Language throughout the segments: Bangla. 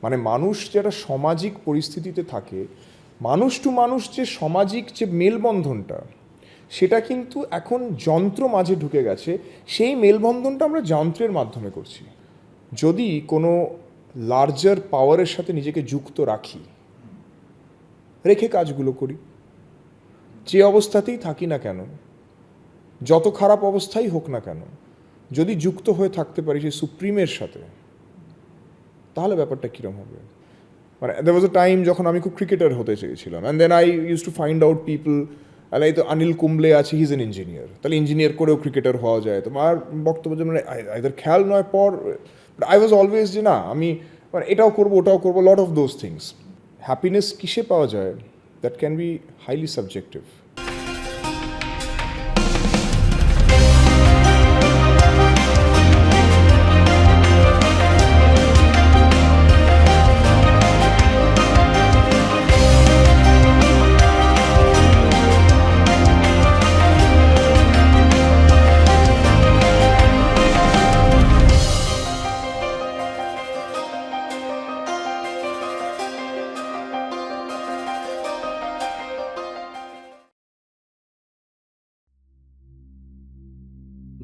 মানে মানুষ যারা সামাজিক পরিস্থিতিতে থাকে, মানুষ টু মানুষ যে সামাজিক যে মেলবন্ধনটা, সেটা কিন্তু এখন যন্ত্র মাঝে ঢুকে গেছে। সেই মেলবন্ধনটা আমরা যন্ত্রের মাধ্যমে করছি। যদি কোনো লার্জার পাওয়ারের সাথে নিজেকে যুক্ত রেখে কাজগুলো করি, যে অবস্থাতেই থাকি না কেন, যত খারাপ অবস্থাই হোক না কেন, যদি যুক্ত হয়ে থাকতে পারি সেই সুপ্রিমের সাথে, তাহলে ব্যাপারটা কীরকম হবে। মানে there was a time যখন আমি খুব ক্রিকেটার হতে চেয়েছিলাম, and then I use to find out people, এই তো অনিল কুম্বলে আছে, হি ইজ এন ইঞ্জিনিয়ার, তাহলে ইঞ্জিনিয়ার করেও ক্রিকেটার হওয়া যায়। তো আমার বক্তব্য যে মানে আইদার খেয়াল নয় পর, আই ওয়াজ অলওয়েজ যে না আমি মানে এটাও করবো ওটাও করবো, lot of those things. Happiness কিসে পাওয়া যায়, that can be highly subjective.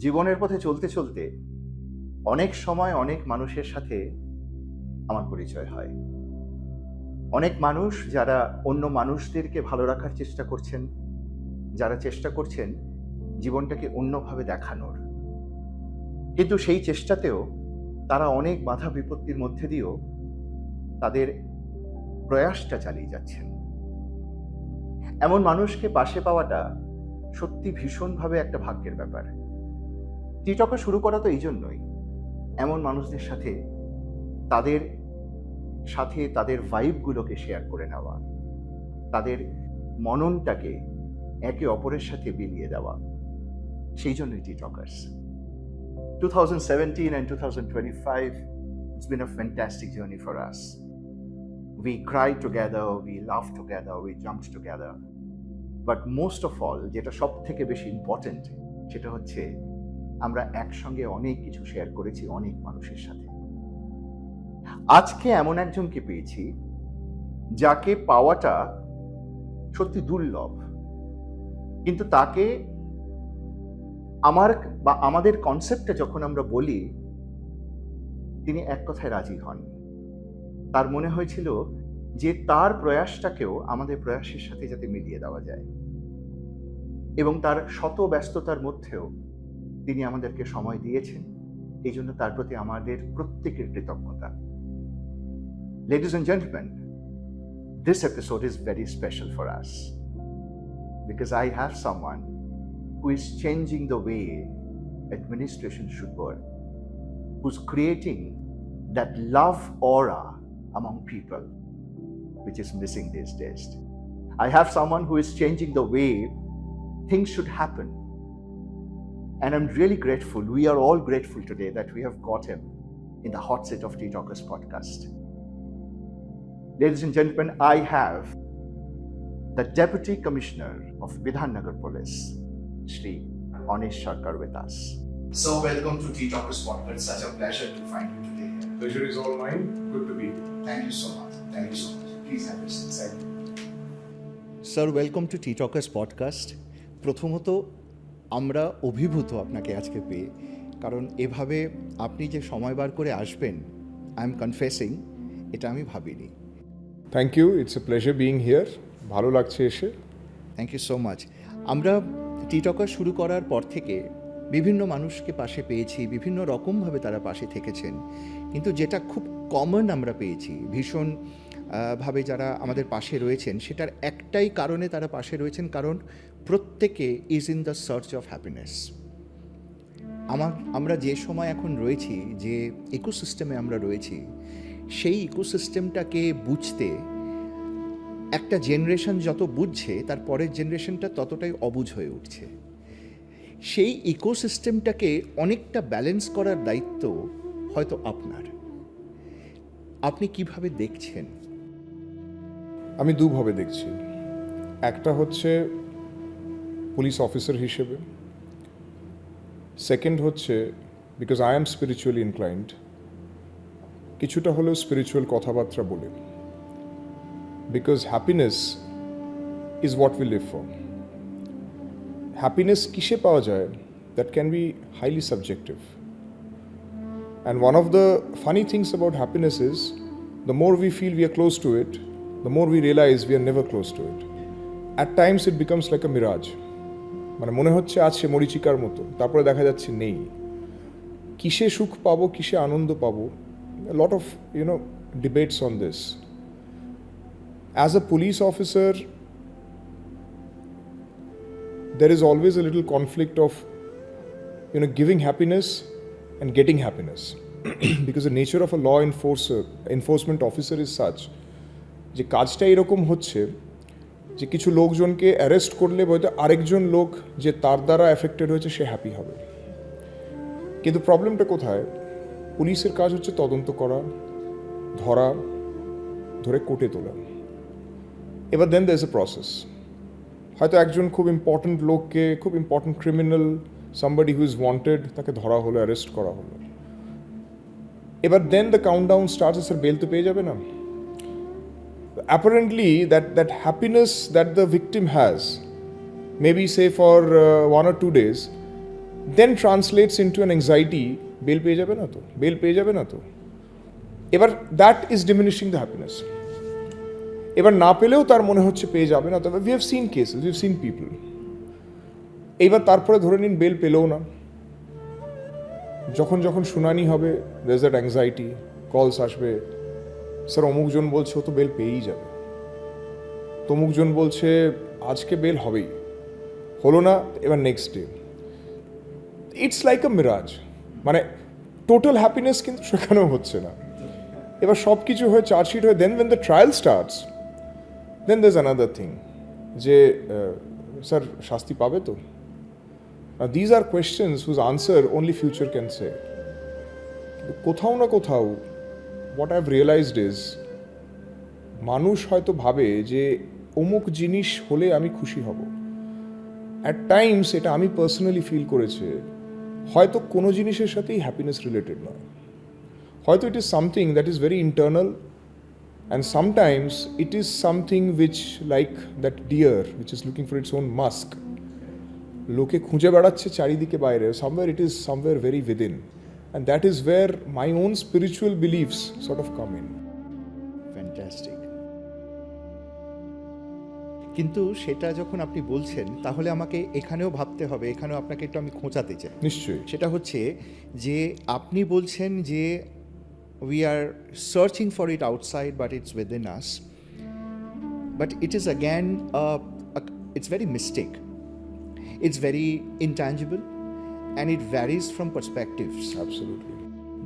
জীবনের পথে চলতে চলতে অনেক সময় অনেক মানুষের সাথে আমার পরিচয় হয়। অনেক মানুষ যারা অন্য মানুষদেরকে ভালো রাখার চেষ্টা করছেন, যারা চেষ্টা করছেন জীবনটাকে অন্যভাবে দেখানোর, কিন্তু সেই চেষ্টাতেও তারা অনেক বাধা বিপত্তির মধ্যে দিয়েও তাদের প্রয়াসটা চালিয়ে যাচ্ছেন। এমন মানুষকে পাশে পাওয়াটা সত্যি ভীষণভাবে একটা ভাগ্যের ব্যাপার। টিটকা শুরু করা তো এই জন্যই, এমন মানুষদের সাথে তাদের ভাইবগুলোকে শেয়ার করে নেওয়া, তাদের মননটাকে একে অপরের সাথে বিলিয়ে দেওয়া, সেই জন্যই টিটকার্স। 2017 and 2025, it's been a fantastic journey for us. We cried together, we laughed together, we jumped together. But most of all, যেটা সব থেকে বেশি ইম্পর্টেন্ট, সেটা হচ্ছে আমরা একসঙ্গে অনেক কিছু শেয়ার করেছি অনেক মানুষের সাথে। আজকে এমন একজনকে পেয়েছি যাকে পাওয়াটা সত্যি দুর্লভ, কিন্তু তাকে আমাদের কনসেপ্টে যখন আমরা বলি, তিনি এক কথায় রাজি হন। তার মনে হয়েছিল যে তার প্রয়াসটাকেও আমাদের প্রয়াসের সাথে যাতে মিলিয়ে দেওয়া যায়, এবং তার শত ব্যস্ততার মধ্যেও তিনি আমাদেরকে সময় দিয়েছেন। এই জন্য তার প্রতি আমাদের প্রত্যেকের কৃতজ্ঞতা। Ladies and gentlemen, this episode is very special for us because I have someone who is changing the way administration should work, who's creating that love aura among people, which is missing these days. I have someone who is changing the way things should happen. And I'm really grateful, we are all grateful today that we have got him in the hot seat of Tea-Talkers podcast. Ladies and gentlemen, I have the Deputy Commissioner of Bidhan Nagar Police, Shri Anish Sarkar with us. So welcome to Tea-Talkers podcast. Such a pleasure to find you today here. Pleasure is all mine. Good to be here. Thank you so much. Thank you so much. Please have a seat. Sir, welcome to T Talkers podcast. প্রথমত আমরা অভিভূত আপনাকে আজকে পেয়ে, কারণ এভাবে আপনি যে সময় বার করে আসবেন, আই এম কনফেসিং, এটা আমি ভাবিনি। Thank you, it's a pleasure being here. ভালো লাগছে এসে। Thank you so much. আমরা টি-টকার শুরু করার পর থেকে বিভিন্ন মানুষকে পাশে পেয়েছি, বিভিন্ন রকমভাবে তারা পাশে থেকেছেন, কিন্তু যেটা খুব কমন আমরা পেয়েছি ভীষণ ভাবে যারা আমাদের পাশে রয়েছেন, সেটার একটাই কারণে তারা পাশে রয়েছেন, কারণ প্রত্যেকে is in the search of happiness. আমরা যে সময় এখন রয়েছি, যে ইকোসিস্টেমে আমরা রয়েছি, সেই ইকোসিস্টেমটাকে বুঝতে একটা জেনারেশন যত বুঝছে, তার পরের জেনারেশনটা ততটাই অবুঝ হয়ে উঠছে। সেই ইকোসিস্টেমটাকে অনেকটা ব্যালেন্স করার দায়িত্ব হয়তো আপনার। আপনি কিভাবে দেখছেন? আমি দুভাবে দেখছি। একটা হচ্ছে পুলিশ অফিসার হিসেবে, সেকেন্ড হচ্ছে because I am spiritually inclined, কিছুটা হলেও স্পিরিচুয়াল কথাবার্তা বলে, because happiness is what we live for. Happiness কিসে পাওয়া যায়? That can be highly subjective. And one of the funny things about happiness is, the more we feel we are close to it, the more we realize we are never close to it. At times it becomes like a mirage. মানে মনে হচ্ছে আছে মরিচিকার মতো, তারপরে দেখা যাচ্ছে নেই। কিসে সুখ পাবো, কিসে আনন্দ পাবো? A lot of, debates on this. As a police officer, there is always a little conflict of, giving happiness and getting happiness. Because the nature of a law enforcement officer is such, যে কাজটা এরকম হচ্ছে যে কিছু লোকজনকে অ্যারেস্ট করলে হয়তো আরেকজন লোক যে তার দ্বারা এফেক্টেড হয়েছে সে হ্যাপি হবে। কিন্তু প্রবলেমটা কোথায়? পুলিশের কাজ হচ্ছে তদন্ত করা, ধরা, ধরে কোর্টে তোলা। এবার then there is a process. হয়তো একজন খুব ইম্পর্ট্যান্ট লোককে, খুব important criminal, somebody who is wanted, তাকে ধরা হলো, অ্যারেস্ট করা হলো। এবার then the countdown starts, sir bail তো পেয়ে যাবে না। Apparently that happiness that the victim has, maybe say for 1 or 2 days, then translates into an anxiety, bail পেয়ে যাবে না তো, bail পেয়ে যাবে না তো। এবার that is diminishing the happiness. এবার না পেলেও তার মনে হচ্ছে পেয়ে যাবে না। তবে we have seen cases, we have seen people, এইবার তারপরে ধরে নিন বেল পেলেও না, যখন শুনানি হবে there is that anxiety, কলস আসবে, স্যার অমুকজন বলছে ও তো বেল পেয়েই যাবে, তমুকজন বলছে আজকে বেল হবেই, হলো না, এবার next day. It's like a mirage. মানে টোটাল হ্যাপিনেস কিন্তু সেখানেও হচ্ছে না। এবার সব কিছু হয়ে চার্জশিট হয়ে then when the trial starts, then there is another thing, যে স্যার শাস্তি পাবে তো? These are questions whose answer only future can say. কোথাও না কোথাও what I've realized is, মানুষ হয়তো ভাবে যে অমুক জিনিস হলে আমি খুশি হব। অ্যাট টাইমস এটা আমি পার্সোনালি ফিল করেছে, হয়তো কোনো জিনিসের সাথেই হ্যাপিনেস রিলেটেড নয়। হয়তো it is something that is very internal, and sometimes it is something which like that deer which is looking for its own musk, লোকে খুঁজে বেড়াচ্ছে চারিদিকে বাইরে, somewhere it is somewhere very within. And that is where my own spiritual beliefs sort of come in. Fantastic. কিন্তু সেটা যখন আপনি বলছেন, তাহলে আমাকে এখানেও ভাবতে হবে, এখানেও আপনাকে একটু আমি খোঁচাতে চাই। নিশ্চয়ই। সেটা হচ্ছে যে আপনি বলছেন যে we are searching for eat outside but it's within us, but it is again it's very mistake, it's very intangible, and it varies from perspectives. Absolutely.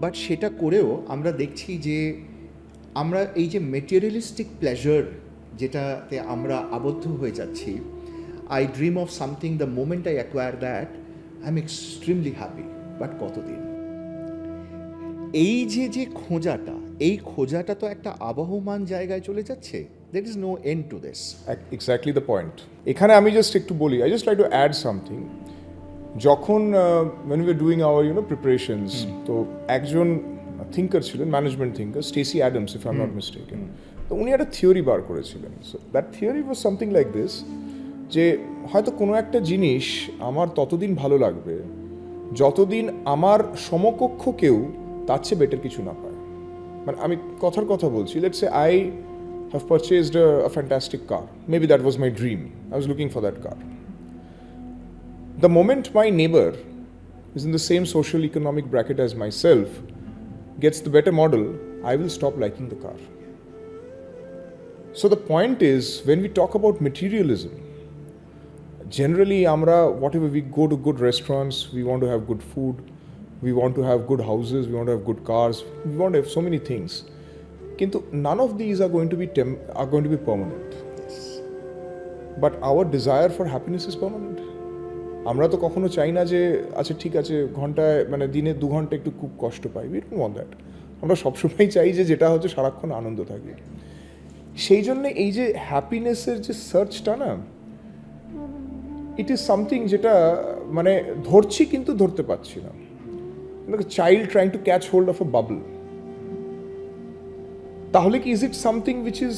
But সেটা করেও আমরা দেখছি যে আমরা এই যে মেটেরিয়ালিস্টিক প্লেজার যেটাতে আমরা আবদ্ধ হয়ে যাচ্ছি, I dream of something, the moment I acquire that I am extremely happy, but কতদিন? এই যে খোঁজাটা, এই খোঁজাটা তো একটা আবহমান জায়গায় চলে যাচ্ছে। There is no end to this. Exactly the point. এখানে আমি জাস্ট একটু বলি, I just like to add something. যখন when we were doing our preparations, তো একজন থিঙ্কার ছিলেন, management thinker, Stacy Adams, if I am not mistaken. তো উনি একটা থিওরি বার করেছিলেন। So that theory was something like this, যে হয়তো কোনো একটা জিনিস আমার ততদিন ভালো লাগবে যতদিন আমার সমকক্ষ কেউ তার চেয়ে বেটার কিছু না পায়। মানে আমি কথার কথা বলছি, let's say I have purchased a fantastic car, maybe that was my dream, I was looking for that car. The moment my neighbor is in the same social economic bracket as myself gets the better model, I will stop liking the car. So the point is, when we talk about materialism, generally amra, whatever, we go to good restaurants, we want to have good food, we want to have good houses, we want to have good cars, we want to have so many things. Kintu none of these are going to be permanent. But our desire for happiness is permanent. আমরা তো কখনো চাই না যে আচ্ছা ঠিক আছে ঘন্টায় মানে দিনে 2 ঘন্টা একটু খুব কষ্ট পাই, উই ডোন্ট ওয়ান্ট দ্যাট। আমরা সবসময় চাই যে যেটা হচ্ছে সারাক্ষণ আনন্দ থাকে। সেই জন্য এই যে হ্যাপিনেসের যে সার্চটা না, ইট ইজ সামথিং যেটা মানে ধরছি কিন্তু ধরতে পারছি না, child trying to catch hold of a bubble. তাহলে কি is it something which is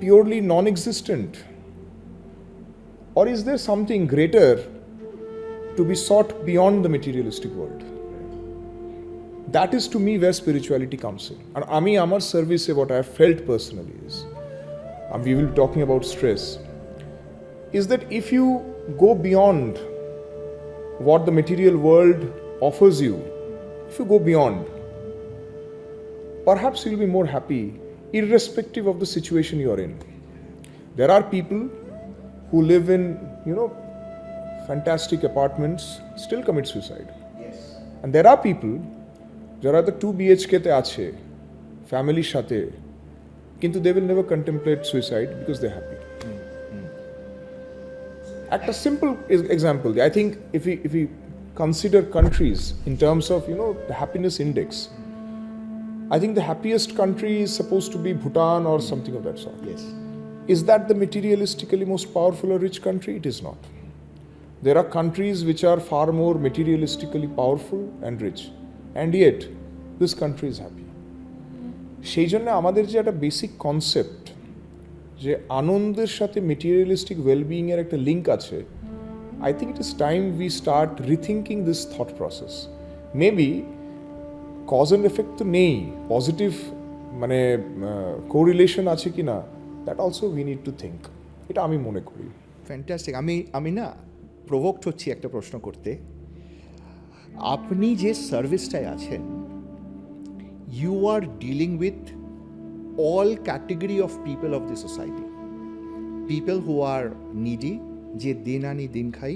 purely non existent, or is there something greater to be sought beyond the materialistic world? That is to me where spirituality comes in. And ami amar service what I have felt personally is, and we will be talking about stress, is that if you go beyond what the material world offers you, if you go beyond, perhaps you'll be more happy irrespective of the situation you are in. There are people who live in, fantastic apartments, still commit suicide. Yes. And there are people, যারা তো 2 BHK তে আছে ফ্যামিলির সাথে, কিন্তু they will never contemplate suicide because they're happy. একটা simple example, I think if we consider countries in terms of, the happiness index, I think the happiest country is supposed to be Bhutan or something of that sort. Yes. Is that the materialistically most powerful or rich country? It is not. There are countries which are far more materialistically powerful and rich, and yet this country is happy. সেই জন্য আমাদের যে একটা বেসিক কনসেপ্ট যে আনন্দের সাথে মেটেরিয়ালিস্টিক ওয়েলবিইং এর একটা লিঙ্ক আছে, I think it is time we start rethinking this thought process. Maybe cause and effect তো নেই, পজিটিভ মানে কোরিলেশন আছে কি না, that also we need to think, এটা আমি মনে করি। ফ্যান্টাস্টিক। আমি না প্রভোক্ট হচ্ছি একটা প্রশ্ন করতে। আপনি যে সার্ভিসটায় আছেন, you are dealing with all category of people of the society, people who are needy, যে দিন আনি দিন খাই,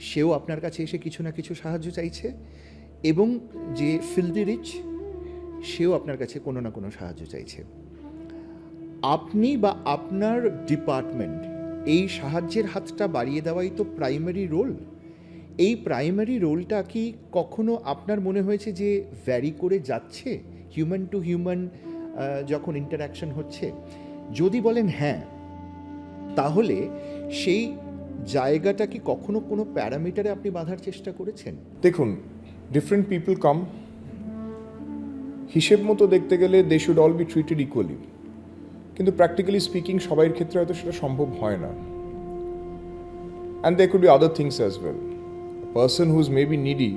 সেও আপনার কাছে এসে কিছু না কিছু সাহায্য চাইছে, এবং যে ফিল্দি রিচ, সেও আপনার কাছে কোনো না কোনো সাহায্য চাইছে। আপনি বা আপনার ডিপার্টমেন্ট এই সাহায্যের হাতটা বাড়িয়ে দেওয়াই তো প্রাইমারি রোল। এই প্রাইমারি রোলটা কি কখনো আপনার মনে হয়েছে যে ভ্যারি করে যাচ্ছে হিউম্যান টু হিউম্যান যখন ইন্টারাকশন হচ্ছে? যদি বলেন হ্যাঁ, তাহলে সেই জায়গাটা কি কখনো কোনো প্যারামিটারে আপনি বাঁধার চেষ্টা করেছেন? দেখুন, ডিফারেন্ট পিপল কাম, হিসেব মতো দেখতে গেলে they should all be treated equally, কিন্তু প্র্যাকটিক্যালি স্পিকিং সবার ক্ষেত্রে হয়তো সেটা সম্ভব হয় না। And there could be other things as well. A person who's maybe needy,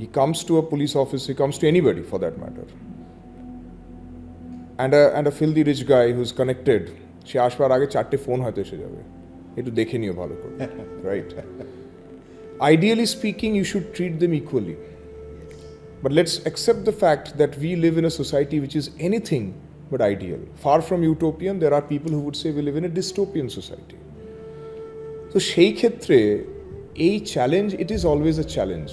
he comes to a police office, he comes to anybody for that matter. And a filthy rich guy who's connected, সে আসবার আগে 4টে ফোন হয়তো এসে যাবে, একটু দেখে নিও ভালো করে, right? Ideally speaking, you should treat them equally. But let's accept the fact that we live in a society which is anything but ideal. Far from utopian, there are people who would say we live in a dystopian society. So সেই ক্ষেত্রে এই challenge, it is always a challenge.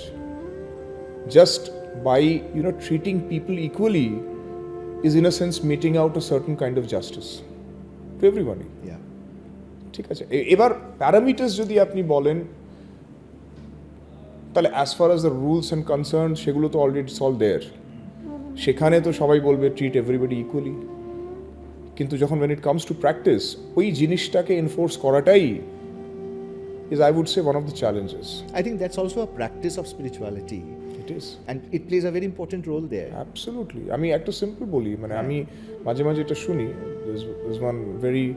Just by treating people equally is in a sense meting out a certain kind of justice to everybody. Yeah. ঠিক আছে, এবার প্যারামিটার্স যদি আপনি বলেন, তাহলে as far as the rules and concern, সেগুলো তো অলরেডি সল দেয়ার। সেখানে তো সবাই বলবে ট্রিট এভরিবডি ইকুয়ালি, কিন্তু যখন when it comes to practice, ওই জিনিসটাকে এনফোর্স করাটাই is, I would say, one of the challenges. I think that's also a practice of spirituality. It is. And it plays a very important role there. Absolutely. আমি একটা সিম্পল বলি, মানে আমি মাঝে মাঝে এটা শুনি, there's one very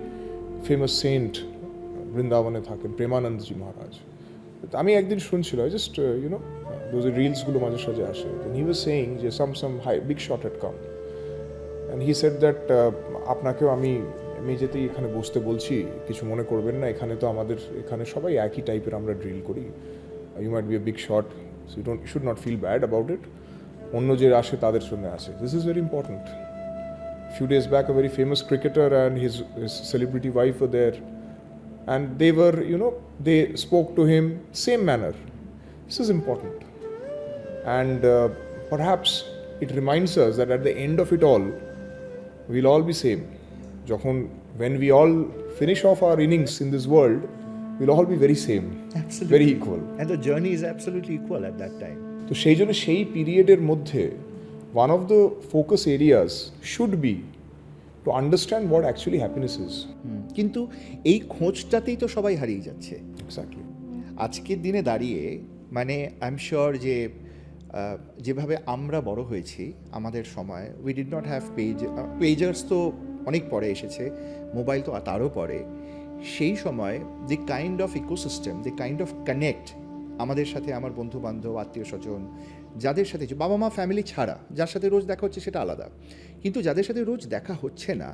famous saint বৃন্দাবনে থাকেন, প্রেমানন্দজি মহারাজ। আমি একদিন শুনছিলাম, জাস্ট those রিলসগুলো মাঝে সাঝে আসে, and he was saying যে some high big shot had come, and he said that আপনাকেও আমি যেতেই এখানে বসতে বলছি, কিছু মনে করবেন না, এখানে তো আমাদের এখানে সবাই একই টাইপের আমরা ড্রিল করি, you might be a big shot, so you should not feel bad about it, অন্য যে আসে তাদের সঙ্গে আসে, this is very important. few days back, a very famous cricketer and his celebrity wife were there, and they were, they spoke to him same manner. This is important, and perhaps it reminds us that at the end of it all, we'll all be same. When we all finish off our innings in this world, we'll all be very same. Absolutely. Very equal. And the journey is absolutely equal at that time. তো সেই জন্য সেই পিরিয়ডের মধ্যে one of the focus areas should be to understand what actually happiness is. কিন্তু এই খোঁজটাতেই তো সবাই হারিয়ে যাচ্ছে। Exactly. আজকের দিনে দাঁড়িয়ে, মানে আই এম শিওর যে যেভাবে আমরা বড় হয়েছি আমাদের সময় উই ডিড নট হ্যাভ পেজার্স তো অনেক পরে এসেছে, মোবাইল তো তারও পরে। সেই সময় the kind of ecosystem, the kind of connect আমাদের সাথে, আমার বন্ধু বান্ধব, আত্মীয় স্বজন, যাদের সাথে বাবা মা ফ্যামিলি ছাড়া যার সাথে রোজ দেখা হচ্ছে সেটা আলাদা, কিন্তু যাদের সাথে রোজ দেখা হচ্ছে না,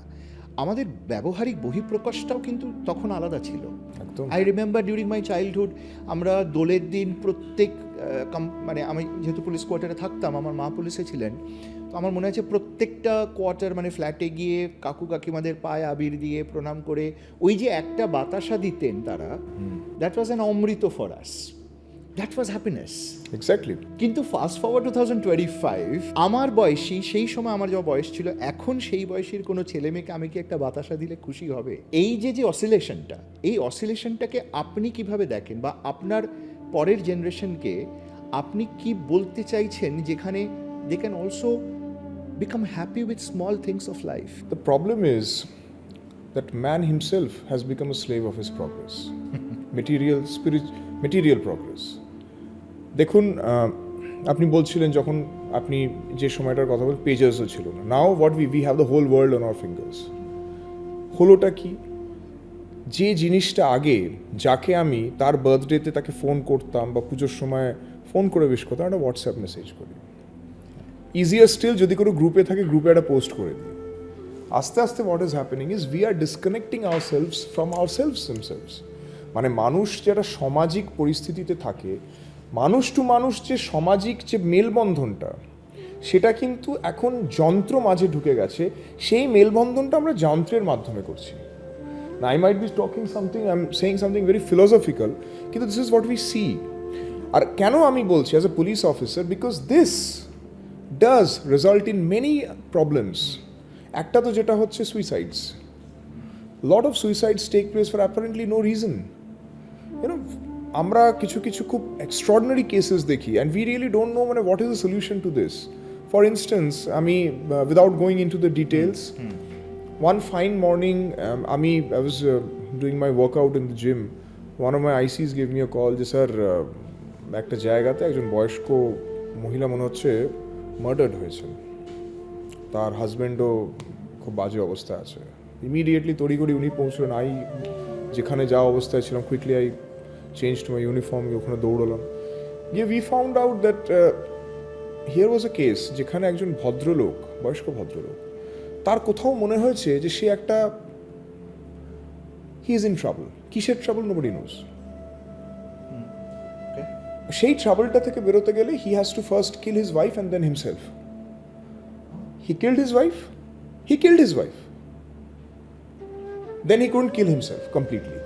আমাদের ব্যবহারিক বহিঃপ্রকাশটাও কিন্তু তখন আলাদা ছিল। একদম। I remember during my childhood, আমরা দোলের দিন প্রত্যেক মানে আমি যেহেতু পুলিশ কোয়ার্টারে থাকতাম, আমার মা পুলিশে ছিলেন, তো আমার মনে আছে প্রত্যেকটা কোয়ার্টার মানে ফ্ল্যাটে গিয়ে কাকু কাকিমাদের পায়ে আবির দিয়ে প্রণাম করে ওই যে একটা বাতাসা দিতেন তারা, that was an Amrit for us, that was happiness. Exactly. কিন্তু ফাস্ট ফরওয়ার্ড 2025, আমার বয়সী, সেই সময় আমার যা বয়স ছিল, এখন সেই বয়সীর কোনো ছেলে মেয়েকে আমি কি একটা বাতাসা দিলে খুশি হবে? এই যে অসিলেশনটা, এই অসিলেশনটাকে আপনি কিভাবে দেখেন, বা আপনার পরের জেনারেশনকে আপনি কি বলতে চাইছেন যেখানে they can also become happy with small things of life? The problem is that man himself has become a slave of his progress. Material progress. দেখুন, আপনি বলছিলেন যখন আপনি যে সময়টার কথা বলেন, পেজার্সও ছিল না। Now what we have the whole world on our fingers. হলোটা কি? যে জিনিসটা আগে, যাকে আমি তার বার্থডেতে তাকে ফোন করতাম বা পুজোর সময় ফোন করে উইশ করতাম, একটা হোয়াটসঅ্যাপ মেসেজ করি। ইজিয়ার স্টিল যদি কোনো গ্রুপে থাকে, গ্রুপে একটা পোস্ট করে দিই। আস্তে আস্তে what is happening is we are disconnecting ourselves from ourselves themselves. মানে মানুষ যারা সামাজিক পরিস্থিতিতে থাকে, মানুষ টু মানুষ যে সামাজিক যে মেলবন্ধনটা, সেটা কিন্তু এখন যন্ত্র মাঝে ঢুকে গেছে। সেই মেলবন্ধনটা আমরা যন্ত্রের মাধ্যমে করছি। Now, I might be talking something, I'm saying something very philosophical, কিন্তু this is what we see. আর কেন আমি বলছি as a police officer, because this does result in many problems. একটা তো যেটা হচ্ছে suicides. Lot of suicides take place for apparently no reason. You know, আমরা কিছু কিছু খুব extraordinary cases দেখি, and we really don't know মানে what is the solution to this. For instance, আমি without going into the details, one fine morning, I was doing my workout in the gym. One of my ICs gave me a call, যে স্যার একটা জায়গাতে একজন বয়স্ক মহিলা মনে হচ্ছে মার্ডার্ড হয়েছেন, তার হাজব্যান্ডও খুব বাজে অবস্থায় আছে। ইমিডিয়েটলি তড়িঘড়ি উনি পৌঁছলেন। যেখানে যাওয়া অবস্থায় ছিলাম, quickly I change to my uniform, ওখানে দৌড়লাম গিয়ে we found out that here was A case যেখানে একজন ভদ্রলোক, বয়স্ক ভদ্রলোক, তার কোথাও মনে হয়েছে যে সে একটা হি ইজ ইন ট্রাবল। কিসের ট্রাবল নোবডি নোজ। সেই ট্রাবলটা থেকে বেরোতে গেলে he has to first kill his wife and then himself. He killed his wife, he killed his wife, then he couldn't kill himself completely.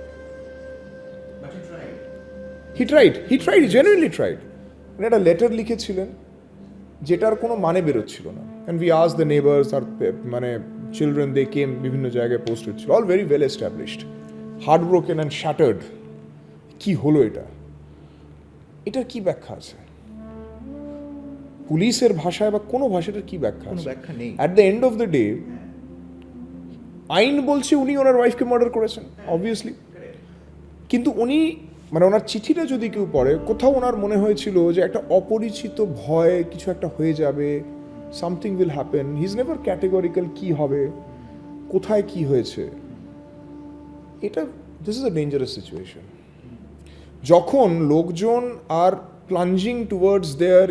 He tried, he genuinely tried. উনি একটা লেটার লিখেছিলেন যেটার কোনো মানে বেরোচ্ছিল না। And we asked the neighbours, আর মানে চিলড্রেন, দে কেম, বিভিন্ন জায়গায় পোস্ট হচ্ছিল, all very well established, heart broken and shattered. কি হলো এটা? এটার কি ব্যাখ্যা আছে? পুলিশের ভাষায় বা কোনো ভাষাটার কি ব্যাখ্যা আছে? ব্যাখ্যা নেই। At the end of the day আইন বলছে উনি ওনার ওয়াইফকে মার্ডার করেছেন, অবভিয়াসলি। কিন্তু উনি মানে ওনার চিঠিটা যদি কেউ পড়ে, কোথাও ওনার মনে হয়েছিল যে একটা অপরিচিত ভয়, কিছু একটা হয়ে যাবে, something will happen. He is never categorical কি হবে, কোথায় কি হয়েছে। এটা this is a dangerous situation. যখন লোকজন are plunging towards their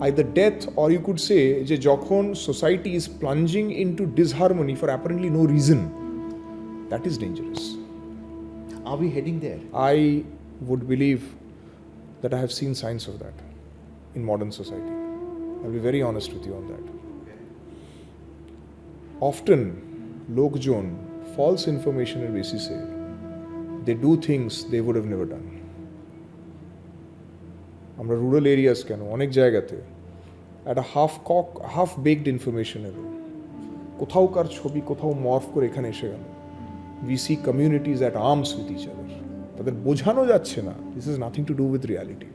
either death, or you could say যে যখন society is plunging into disharmony for apparently no reason, that is dangerous. Are we heading there? I would believe that I have seen signs of that in modern society. I'll be very honest with you on that. Often, lokjon, false information basis they do things they would have never done. আমরা রুরাল এরিয়াস কেন অনেক জায়গাতে একটা হাফ বেকড ইনফরমেশন এলো, কোথাওকার ছবি কোথাও মর্ফ করে এখানে এসে গেল। We see communities at arms with each other. তাদের বোঝানো যাচ্ছে না, this is nothing to do with reality.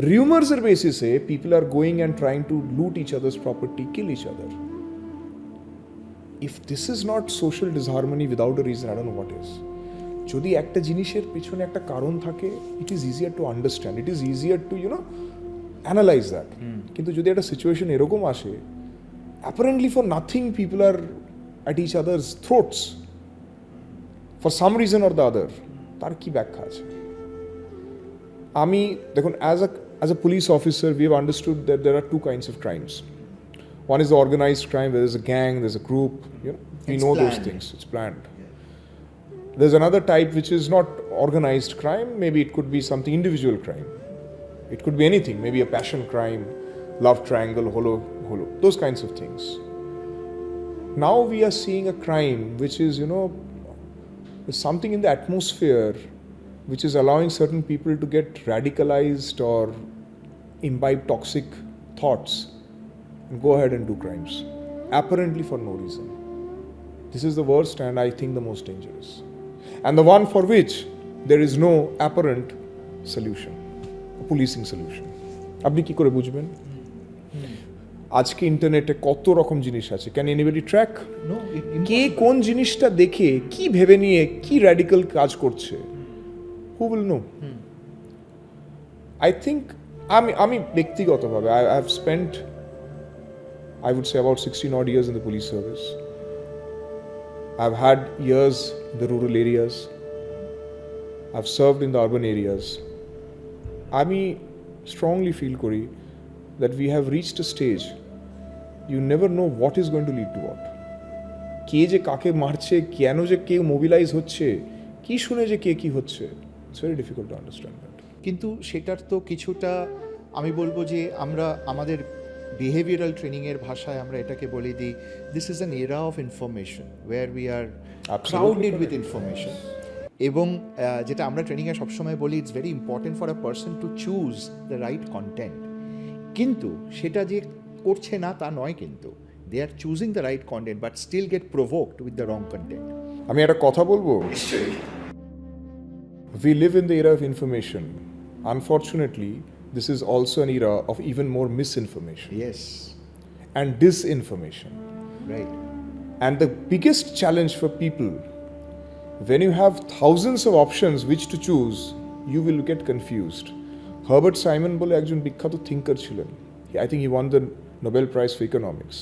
Rumors এর বেসিসে people are going and trying to loot each other's property, kill each other. If this is not social disharmony without a reason, I don't know what is. যদি একটা জিনিসের পিছনে একটা কারণ থাকে, it is easier to understand, it is easier to analyse that. কিন্তু যদি একটা সিচুয়েশন এরকম আসে, apparently for nothing people are at each others throats for some reason or the other, তার কি ব্যাখ্যা আছে? আমি দেখুন, as a police officer, we have understood that there are two kinds of crimes. One is the organized crime, where there's a gang, there's a group, we It's know those planned. things, it's planned. There's another type which is not organized crime, maybe it could be something individual crime. It could be anything, maybe a passion crime, love triangle, holo, those kinds of things. Now we are seeing a crime which is, there's something in the atmosphere which is allowing certain people to get radicalized or imbibe toxic thoughts and go ahead and do crimes, apparently for no reason. This is the worst and I think the most dangerous. And the one for which there is no apparent solution, a policing solution. আপনি কি করে বুঝবেন? আজকে ইন্টারনেটে কত রকম জিনিস আছে, ক্যান এনিবডি ট্র্যাক? No, কে কোন জিনিসটা দেখে কি ভেবে নিয়ে কি র্যাডিক্যাল কাজ করছে? Who will know? I think আমি ব্যক্তিগতভাবে I have spent, I would say, about 16 odd years in the police service. I've had years in the rural areas. I've served in the urban areas. আমি strongly feel করি that we have reached a stage, you never know what is going to lead to what. কে যে কাকে মারছে, কেন যে কেউ মোবিলাইজ হচ্ছে, কি শুনে যে কে কি হচ্ছে, it's very difficult to understand that. কিন্তু সেটার তো কিছুটা আমি বলবো যে আমরা আমাদের বিহেভিয়ারাল ট্রেনিংয়ের ভাষায় আমরা এটাকে বলে দিই, this is an era of information where we are crowded with information. এবং যেটা আমরা ট্রেনিংয়ে সবসময় বলি, it's very important for a person to choose the right content. কিন্তু সেটা যে করছে না তা নয়, কিন্তু they are choosing the right content but still get provoked with the wrong content. আমি একটা কথা বলবো, we live in the era of information. Unfortunately, this is also an era of even more misinformation Yes, and disinformation. right. And the biggest challenge for people, when you have thousands of options which to choose, you will get confused. Herbert Simon বলে একজন বিখ্যাত thinker ছিলেন. I think he won the Nobel Prize for Economics.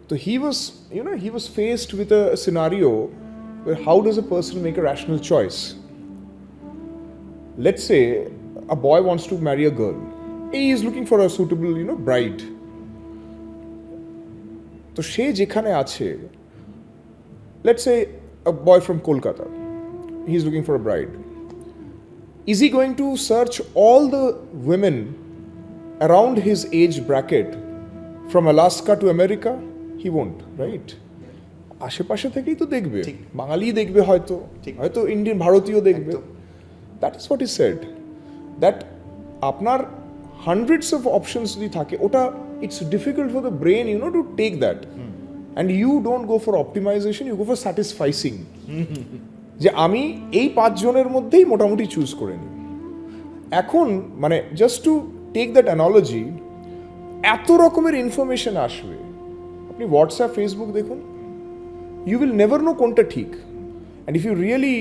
So he was faced with a scenario where how does a person make a rational choice? Let's say a boy wants to marry a girl. He is looking for a suitable, bride. তো সে যেখানে আছে, let's say a boy from Kolkata, he is looking for a bride. Is he going to search all the women around his age bracket from Alaska to America? He won't, right? আশেপাশে থেকেই তো দেখবে, বাঙালি দেখবে, হয়তো ইন্ডিয়ান ভারতীয় দেখবে। That is what he said. That আপনার hundreds of options যদি থাকে, ওটা it's difficult for the brain, to take that. And you don't go for optimization, you go for satisficing. যে আমি এই 5 জনের মধ্যেই মোটামুটি চুজ করে নিই। এখন just to take that analogy, এত রকমের ইনফরমেশন আসবে, আপনি হোয়াটসঅ্যাপ ফেসবুক দেখুন, you will never know কোনটা ঠিক। And if you really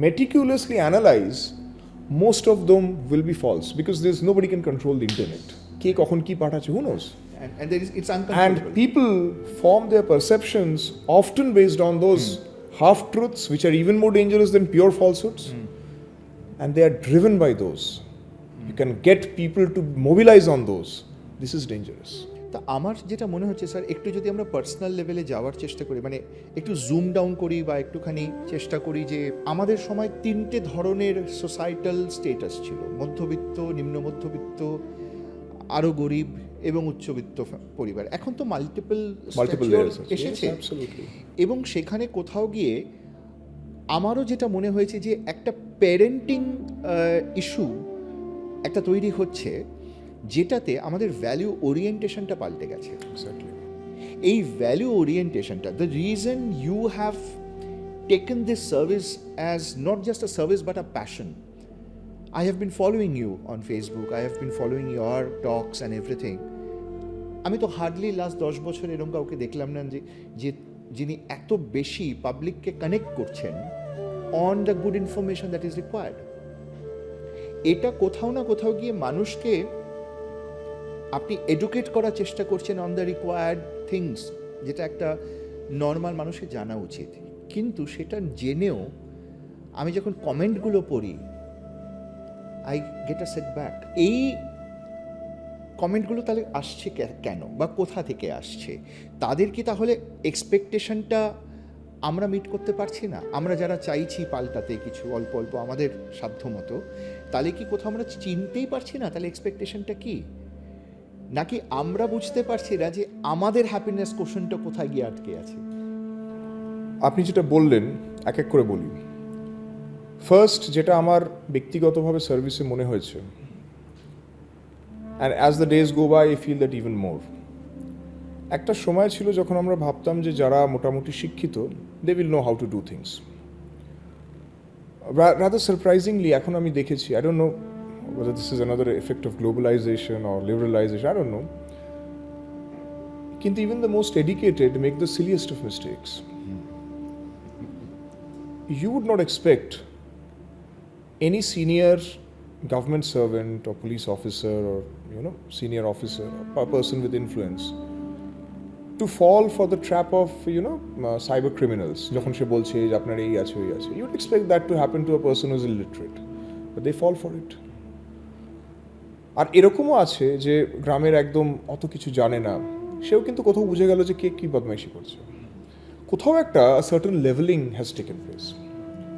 meticulously analyze, most of them will be false because there's nobody can control the internet. কে কখন কি পাঠাচ্ছে, who knows? And there is, it's uncontrollable. And people form their perceptions often based on those half-truths which are even more dangerous than pure falsehoods. And they are driven by those. You can get people to mobilize on those. This is dangerous. তা আমার যেটা মনে হচ্ছে স্যার, একটু যদি আমরা পার্সোনাল লেভেলে যাওয়ার চেষ্টা করি, একটু জুম ডাউন করি বা একটুখানি চেষ্টা করি যে আমাদের সময় 3টে ধরনের সোসাইটাল স্টেটাস ছিল, মধ্যবিত্ত, নিম্ন মধ্যবিত্ত, আরও গরিব এবং উচ্চবিত্ত পরিবার। এখন তো মাল্টিপল layers এসেছে। Yes, absolutely. এবং সেখানে কোথাও গিয়ে আমারও যেটা মনে হয়েছে যে একটা প্যারেন্টিং ইস্যু একটা তৈরি হচ্ছে, যেটাতে আমাদের ভ্যালু ওরিয়েন্টেশনটা পাল্টে গেছে। Exactly. এই ভ্যালু ওরিয়েন্টেশনটা, the reason you have taken this service as not just a service but a passion. I have been following you on Facebook, I have been following your talks and everything. আমি তো হার্ডলি লাস্ট 10 বছর এরকম কাউকে দেখলাম না যে যিনি এত বেশি পাবলিককে কানেক্ট করছেন on the good information that is required. এটা কোথাও না কোথাও গিয়ে মানুষকে আপনি এডুকেট করার চেষ্টা করছেন অন দ্য রিকোয়ার্ড থিংস, যেটা একটা নর্মাল মানুষের জানা উচিত। কিন্তু সেটা জেনেও আমি যখন কমেন্টগুলো পড়ি, I get a set back. এই কমেন্টগুলো তাহলে আসছে কেন বা কোথা থেকে আসছে? তাদের কি তাহলে এক্সপেকটেশনটা আমরা মিট করতে পারছি না? আমরা যারা চাইছি পাল্টাতে কিছু অল্প অল্প আমাদের সাধ্যমতো, তাহলে কি কোথাও আমরা চিনতেই পারছি না তাহলে এক্সপেকটেশনটা কি? নাকি আমরা বুঝতে পারছি না যে আমাদের হ্যাপিনেস কোশ্চেনটা কোথায় গিয়ে আটকে আছে? আপনি যেটা বললেন এক এক করে বলি। ফার্স্ট, যেটা আমার ব্যক্তিগতভাবে সার্ভিসে মনে হয়েছে, and as the days go by I feel that even more. একটা সময় ছিল যখন আমরা ভাবতাম যে যারা মোটামুটি শিক্ষিত, they will know how to do things. Rather surprisingly এখন আমি দেখেছি, I don't know whether this is another effect of globalization or liberalization, I don't know. Kintu even the most educated make the silliest of mistakes. You would not expect any senior government servant or police officer or senior officer or person with influence to fall for the trap of cyber criminals. যখন সে বলছে যে আপনার এই আছে ওই আছে, you would expect that to happen to a person who is illiterate, but they fall for it. আর এরকমও আছে যে গ্রামের একদম অত কিছু জানে না, সেও কিন্তু কোথাও বুঝে গেল যে কে কী বদমাইশি করছে। কোথাও একটা certain leveling has taken place.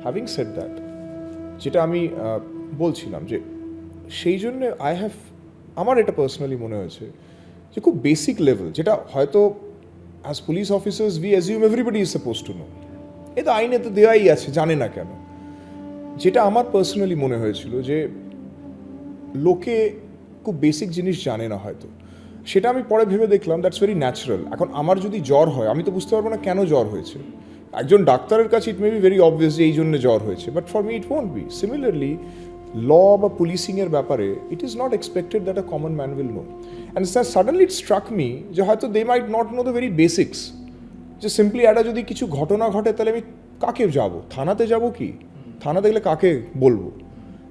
Having said that, যেটা আমি বলছিলাম যে সেই জন্য আমার এটা পার্সোনালি মনে হয়েছে যে খুব বেসিক লেভেল, যেটা হয়তো as police officers we assume everybody is suppose to know, এ তো আইনে তো দেওয়াই আছে, জানে না কেন। যেটা আমার পার্সোনালি মনে হয়েছিল যে লোকে খুব বেসিক জিনিস জানে না হয়তো, সেটা আমি পরে ভেবে দেখলাম দ্যাটস ভেরি ন্যাচারাল। এখন আমার যদি জ্বর হয়, আমি তো বুঝতে পারবো না কেন জ্বর হয়েছে। একজন ডাক্তারের কাছে it may be very obvious যে এই জন্য জ্বর হয়েছে, but for me it won't be. Similarly law বা পুলিশিংয়ের ব্যাপারে it is not expected that a common man will know, and suddenly it struck me যে হয়তো they might not know the very basics. যে সিম্পলি একটা যদি কিছু ঘটনা ঘটে, তাহলে আমি কাকে যাব? থানাতে যাব কি? থানাতে গেলে কাকে বলবো?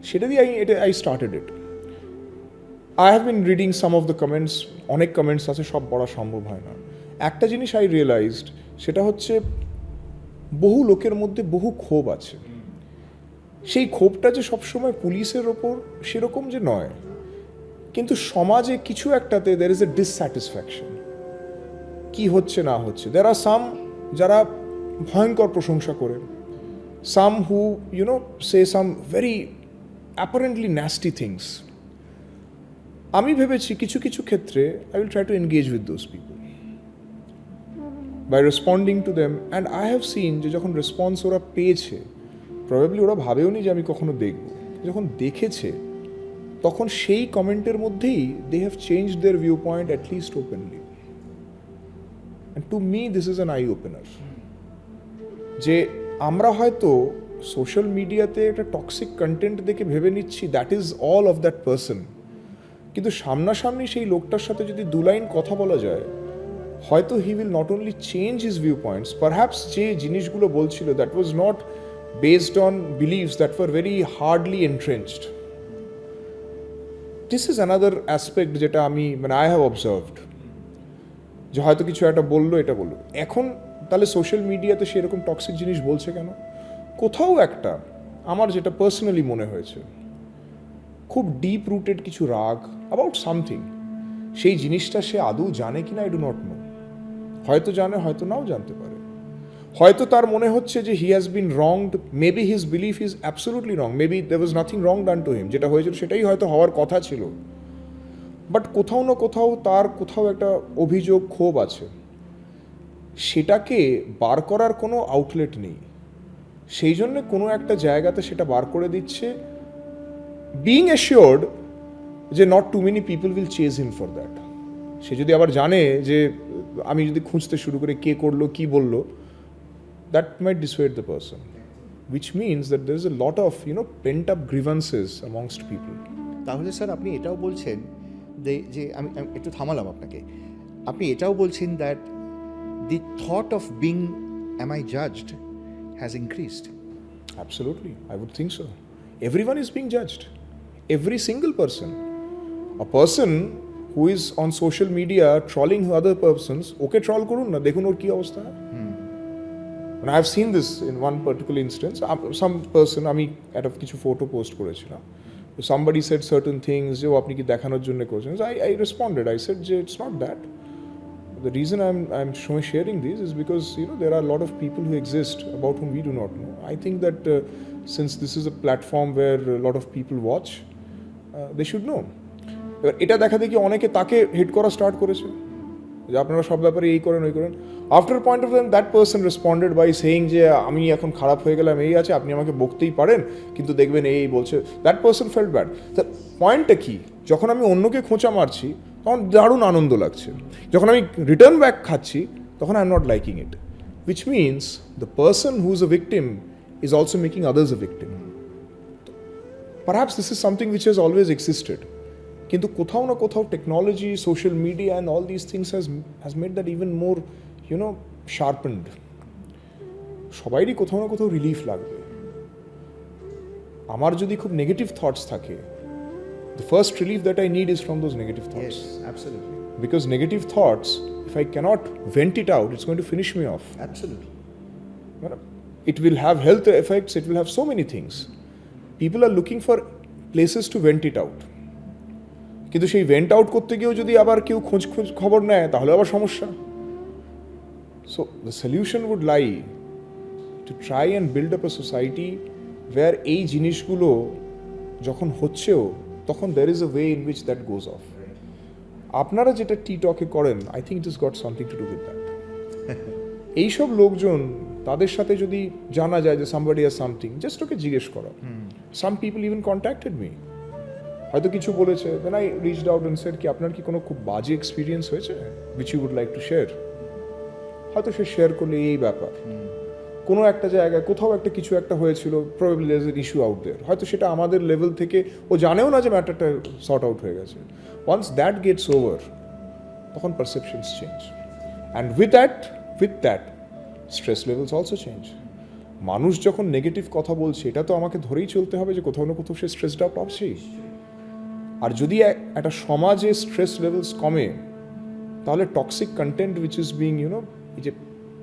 সেটা দিয়ে I started it. I have been reading some of the comments, অনেক কমেন্টস আছে, সব পড়া সম্ভব হয় না। একটা জিনিস আই রিয়েলাইজড, সেটা হচ্ছে বহু লোকের মধ্যে বহু ক্ষোভ আছে। সেই ক্ষোভটা যে সবসময় পুলিশের ওপর সেরকম যে নয়, কিন্তু সমাজে কিছু একটাতে দের ইজ এ ডিসস্যাটিসফ্যাকশন। কি হচ্ছে না হচ্ছে, দের আর সাম যারা ভয়ঙ্কর প্রশংসা করে, some who say some very apparently nasty things. আমি ভেবেছি কিছু কিছু ক্ষেত্রে I will try to engage with those people by responding to them, and I have seen যে যখন রেসপন্স ওরা পেয়েছে, প্রবাবলি ওরা ভাবেও নি যে আমি কখনো দেখব, যখন দেখেছে তখন সেই কমেন্টের মধ্যেই they have changed their view point at least openly, and to me this is an eye opener. যে আমরা হয়তো সোশ্যাল মিডিয়াতে একটা টক্সিক কন্টেন্ট দেখে ভেবে নিচ্ছি that is all of that person, কিন্তু সামনাসামনি সেই লোকটার সাথে যদি দু লাইন কথা বলা যায়, হয়তো he will not only change his view points, perhaps যে জিনিসগুলো বলছিল that was not based on beliefs that were very hardly entrenched. This is another aspect যেটা আমি আই হ্যাভ অবজার্ভড, যে হয়তো কিছু একটা বললো, এটা বললো, এখন তাহলে সোশ্যাল মিডিয়াতে সেরকম টক্সিক জিনিস বলছে কেন? কোথাও একটা আমার যেটা পার্সোনালি মনে হয়েছে, খুব ডিপ রুটেড কিছু রাগ অ্যাবাউট সামথিং, সেই জিনিসটা সে আদৌ জানে কিনা আই ডু নট নো। হয়তো জানে, হয়তো নাও জানতে পারে। হয়তো তার মনে হচ্ছে যে he has been wronged, maybe his belief is absolutely wrong, maybe there was nothing wrong done to him, যেটা হয়েছিল সেটাই হয়তো হওয়ার কথা ছিল, বাট কোথাও না কোথাও তার কোথাও একটা অভিযোগ, ক্ষোভ আছে, সেটাকে বার করার কোনো আউটলেট নেই, সেই জন্য কোনো একটা জায়গাতে সেটা বার করে দিচ্ছে, being assured যে not too many people will chase him for that. সে যদি আবার জানে যে আমি যদি খুঁজতে শুরু করে কে করলো কি বললো, that might dissuade the person, which means that there is a lot of pent up grievances amongst people. তাহলে স্যার আপনি এটাও বলছেন যে আমি একটু থামালাম আপনাকে, আপনি এটাও বলছেন that the thought of being am I judged has increased. Absolutely, I would think so. Everyone is being judged. Every single person. A person who is on social media trolling other persons, okay troll করুন না, দেখুন ওর কি অবস্থা। And I have seen this in one particular instance. Some person, আমি একটা কিছু ফটো পোস্ট করেছিলাম, somebody said certain things যে ও আপনি কি দেখানোর জন্য করছেন। So I responded, I said যে it's not that. The reason I'm sharing this is because there are a lot of people who exist about whom we do not know. I think that since this is a platform where a lot of people watch, they should know. এবার এটা দেখা দেখি অনেকে তাকে হিট করা স্টার্ট করেছে যে আপনারা সব ব্যাপারে এই করেন ওই করেন। After point of time that person responded by saying যে আমি এখন খারাপ হয়ে গেলাম, এই আছে, আপনি আমাকে বকতেই পারেন কিন্তু দেখবেন এই বলছে। That person felt bad. The পয়েন্টটা কি, যখন আমি অন্যকে খোঁচা মারছি তখন দারুণ আনন্দ লাগছে, যখন আমি রিটার্ন ব্যাক খাচ্ছি তখন I am not liking it, which means the person who is a victim is also making others a victim. Perhaps this is something which has always existed, কিন্তু কোথাও না কোথাও technology, social media and all this things has made that even more sharpened. সবাইরই কোথাও না কোথাও রিলিফ লাগবে। আমার যদি খুব নেগেটিভ থটস থাকে, the first relief that I need is from those negative thoughts. Yes, absolutely. Because negative thoughts, if I cannot vent it out, it's going to finish me off. Absolutely. It will have health effects, it will have so many things. People are looking for places to vent it out. কিন্তু সেই ভেন্ট আউট করতে গিয়েও যদি আবার কেউ খোঁজ খবর নেয় তাহলে আবার সমস্যা। So the solution would lie to try and build up a society where এই জিনিসগুলো যখন হচ্ছেও তখন there is a way in which that goes off. আপনারা যেটা টি টকে করেন, I think it is got something to do with that. এইসব লোকজন, তাদের সাথে যদি জানা যায় যে সামবডি হ্যাজ সামথিং, জাস্ট ওকে জিজ্ঞেস করা। Some people even contacted me, হয়তো কিছু বলেছে, then I reached out and said কি আপনার কি কোনো খুব বাজে এক্সপিরিয়েন্স হয়েছে which you would like to share. হয়তো সে শেয়ার করলে এই ব্যাপার, কোনো একটা জায়গায় কোথাও একটা কিছু একটা হয়েছিল, probably there is an issue out there, হয়তো সেটা আমাদের লেভেল থেকে ও জানেও না যে ম্যাটারটা সর্ট আউট হয়ে গেছে। ওয়ান্স দ্যাট গেটস ওভার, তখন perceptions change, and with that stress levels also change. মানুষ যখন নেগেটিভ কথা বলছে, এটা তো আমাকে ধরেই চলতে হবে যে কোথাও না কোথাও সে স্ট্রেসড আউট হবেই। আর যদি একটা সমাজে স্ট্রেস লেভেলস কমে, তাহলে toxic content which is being এই যে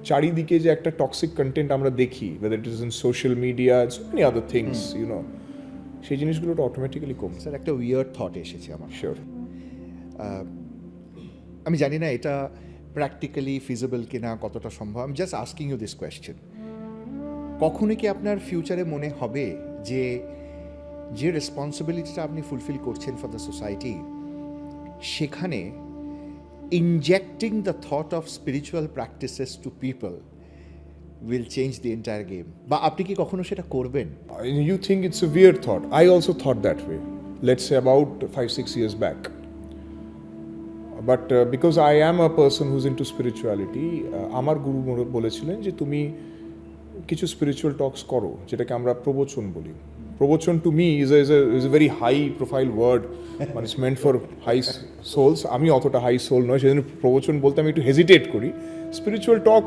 চারিদিকে যে একটা টক্সিক কন্টেন্ট আমরা দেখি, whether it is in social media and so many other things, সেই জিনিসগুলো অটোমেটিক্যালি কমে। স্যার, একটা উইয়ার্ড থট এসেছে আমার। শিওর। আমি জানি না এটা প্র্যাকটিক্যালি ফিজিবল কিনা, কতটা সম্ভব। আমি just asking you this question, কখনো কি আপনার ফিউচারে মনে হবে যে রেসপন্সিবিলিটিটা আপনি ফুলফিল করছেন ফর দ্য সোসাইটি, সেখানে injecting the thought of spiritual practices to people will change the entire game? বা আপনি কি কখনো সেটা করবেন? You think it's a weird thought. I also thought that way, let's say about 5-6 years back. But because I am a person who's into spirituality, আমার গুরু বলেছিলেন যে তুমি কিছু স্পিরিচুয়াল টক্স করো, যেটাকে আমরা প্রবচন বলি। প্রবচন to me is a very high profile word, মানে it's meant for high souls. আমি অতটা হাই সোল নয়, সেজন্য প্রবচন বলতে আমি একটু হেজিটেট করি। Spiritual talk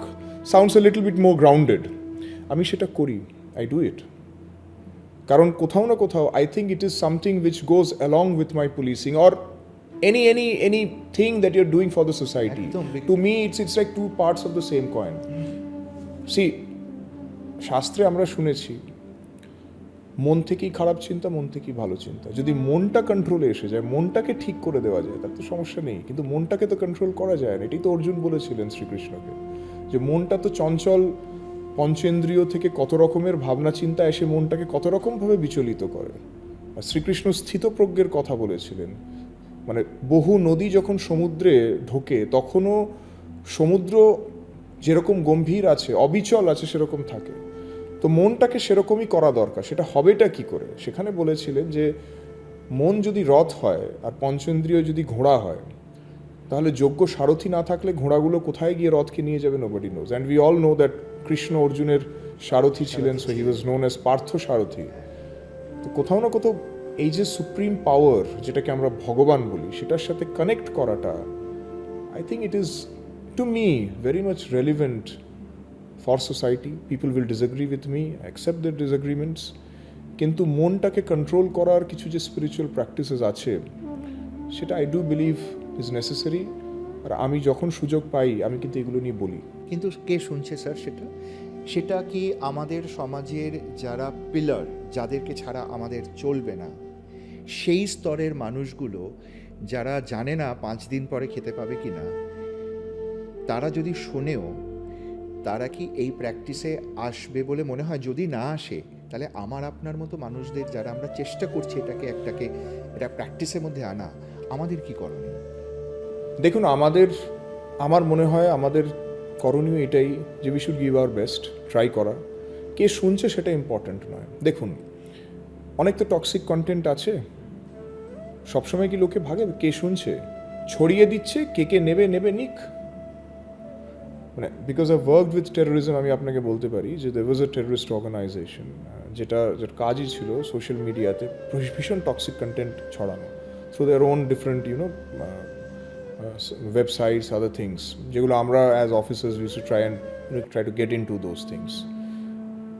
sounds a little bit more grounded. আমি সেটা করি, আই ডু ইট, কারণ কোথাও না কোথাও I think it is something which goes along with my policing or any thing that you're doing for the society. To me it's like two parts of the same coin. See, শাস্ত্রে আমরা শুনেছি মন থেকেই খারাপ চিন্তা, মন থেকেই ভালো চিন্তা। যদি মনটা কন্ট্রোলে এসে যায়, মনটাকে ঠিক করে দেওয়া যায়, তার তো সমস্যা নেই। কিন্তু মনটাকে তো কন্ট্রোল করা যায় না। এটাই তো অর্জুন বলেছিলেন শ্রীকৃষ্ণকে, যে মনটা তো চঞ্চল, পঞ্চেন্দ্রিয় থেকে কত রকমের ভাবনা চিন্তা এসে মনটাকে কত রকমভাবে বিচলিত করে। আর শ্রীকৃষ্ণ স্থিতপ্রজ্ঞের কথা বলেছিলেন, মানে বহু নদী যখন সমুদ্রে ঢোকে তখনও সমুদ্র যেরকম গম্ভীর আছে, অবিচল আছে, সেরকম থাকে। তো মনটাকে সেরকমই করা দরকার। সেটা হবেটা কি করে? সেখানে বলেছিলেন যে মন যদি রথ হয় আর পঞ্চেন্দ্রিয় যদি ঘোড়া হয়, তাহলে যোগ্য সারথি না থাকলে ঘোড়াগুলো কোথায় গিয়ে রথকে নিয়ে যাবে, nobody nose. And we all know that Krishna অর্জুনের সারথি ছিলেন, so he was known as Partha সারথি। তো কোথাও না কোথাও এই যে সুপ্রিম পাওয়ার, যেটাকে আমরা ভগবান বলি, সেটার সাথে কানেক্ট করাটা, I think it is to me very much relevant for society, people will disagree with me, accept the disagreements, কিন্তু মনটাকে কন্ট্রোল করার কিছু যে স্পিরিচুয়াল প্র্যাকটিসেস আছে সেটা I do believe is necessary. আর আমি যখন সুযোগ পাই আমি কিন্তু এগুলো নিয়ে বলি। কিন্তু কে শুনছে স্যার সেটা? সেটা কি আমাদের সমাজের যারা পিলার, যাদেরকে ছাড়া আমাদের চলবে না, সেই স্তরের মানুষগুলো যারা জানে না 5 দিন পরে খেতে পাবে কি না, তারা যদি শোনেও তারা কি এই প্র্যাকটিসে আসবে বলে মনে হয়? যদি না আসে তাহলে আমার আপনার মতো মানুষদের যারা আমরা চেষ্টা করছি এটা প্র্যাকটিসের মধ্যে আনা, আমাদের কি করণীয়? দেখুন, আমার মনে হয় আমাদের করণীয় এটাই যে we should give our best, try করা। কে শুনছে সেটা ইম্পর্ট্যান্ট নয়। দেখুন, অনেক তো টক্সিক কন্টেন্ট আছে, সবসময় কি লোকে ভাগে কে শুনছে? ছড়িয়ে দিচ্ছে, কে নেবে নিক। মানে because I worked with terrorism, আমি আপনাকে বলতে পারি যে দেয়ার ওয়াজ আ টেররিস্ট অর্গানাইজেশন যেটার কাজই ছিল সোশ্যাল মিডিয়াতে ভীষণ টক্সিক কন্টেন্ট ছড়ানো through their own different websites, other things, যেগুলো আমরা as officers we used to try to get into those things.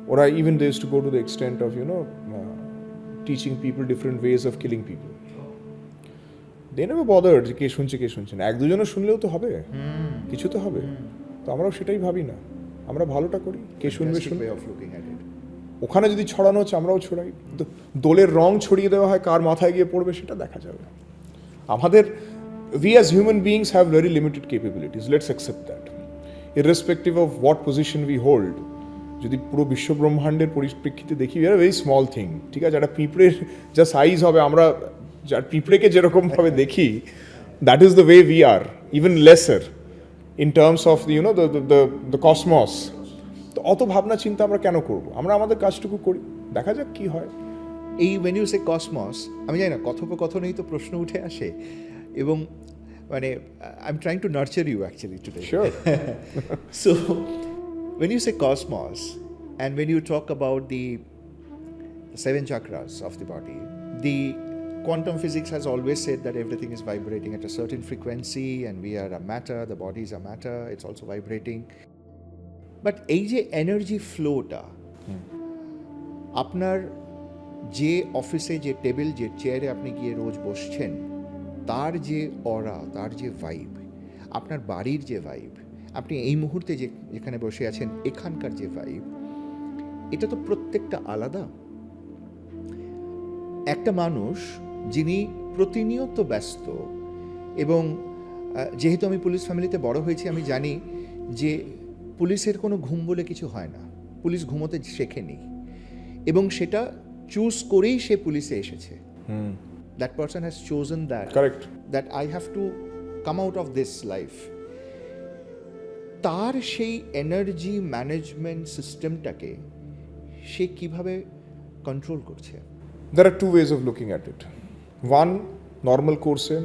Or even they used to go to the extent of teaching people different ways of killing people. They never bothered যে কে শুনছে না, এক দুজনে শুনলেও তো হবে, কিছু তো হবে। তো আমরাও সেটাই ভাবি না, আমরা ভালোটা করি, কে শুনবে। ওখানে যদি ছড়ানো হচ্ছে আমরাও ছড়াই, দোলের রং ছড়িয়ে দেওয়া হয়, কার মাথায় গিয়ে পড়বে সেটা দেখা যাবে। We as human beings have very limited capabilities. Let's accept that. Irrespective of what position we hold, যদি পুরো বিশ্ব ব্রহ্মাণ্ডের পরিপ্রেক্ষিতে দেখি, we are a very small thing. ঠিক আছে, একটা পিঁপড়ের যা সাইজ হবে, আমরা যার পিঁপড়েকে যেরকমভাবে দেখি, that is the way we are, even lesser in terms of the cosmos. তো অত ভাবনা চিন্তা আমরা কেন করব? আমরা আমাদের কাজটুকু করি, দেখা যাক কি হয়। এই when you say cosmos, আমি জানি না, কথোপকথনেই তো প্রশ্ন উঠে আসে, এবং মানে I'm trying to nurture you actually today. Sure. So when you say cosmos and when you talk about the 7 chakras of the body, the quantum physics has always said that everything is vibrating at a certain frequency and we are a matter, the body is a matter, it's also vibrating. But এই যে এনার্জি ফ্লোটা, আপনার যে অফিসে যে টেবিল, যে চেয়ারে আপনি গিয়ে রোজ বসছেন, তার যে অরা, তার যে ভাইব, আপনার বাড়ির যে ভাইব, আপনি এই মুহূর্তে যেখানে বসে আছেন এখানকার যে ভাইব, এটা তো প্রত্যেকটা আলাদা। একটা মানুষ যিনি প্রতিনিয়ত ব্যস্ত, এবং যেহেতু আমি পুলিশ ফ্যামিলিতে বড় হয়েছি, আমি জানি যে পুলিশের কোনো ঘুম বলে কিছু হয় না, পুলিশ ঘুমোতে শেখেনি, এবং সেটা চুজ করেই সে পুলিশে এসেছে। That person has chosen that. Correct. That I have to come out of this life. তার সেই এনার্জি ম্যানেজমেন্ট সিস্টেমটাকে সে কিভাবে কন্ট্রোল করছে? There are two ways of looking at it. One, normal কোর্সে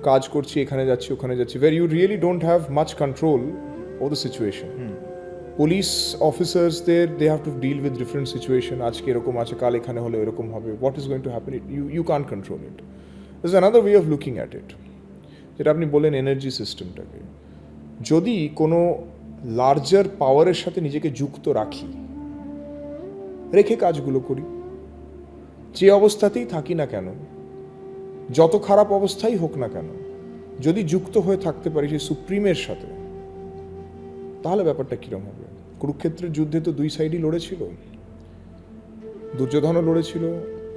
কাজ করছি, এখানে যাচ্ছি ওখানে যাচ্ছি, where you really don't have much control over the situation. Police officers there, they have to deal with different situation. আজকে এরকম আছে, কাল এখানে হলে এরকম হবে. What is going to happen? You can't control it. There's another way of looking at it. যেটা আপনি বলেন এনার্জি সিস্টেমটাকে যদি কোনো লার্জার পাওয়ারের সাথে নিজেকে যুক্ত রেখে কাজগুলো করি, যে অবস্থাতেই থাকি না কেন, যত খারাপ অবস্থাই হোক না কেন, যদি যুক্ত হয়ে থাকতে পারি সেই সুপ্রিমের সাথে, তাহলে ব্যাপারটা কিরম হবে? কুরুক্ষেত্রের যুদ্ধে তো দুই সাইডই লড়েছিল, দুর্যোধনও লড়েছিল,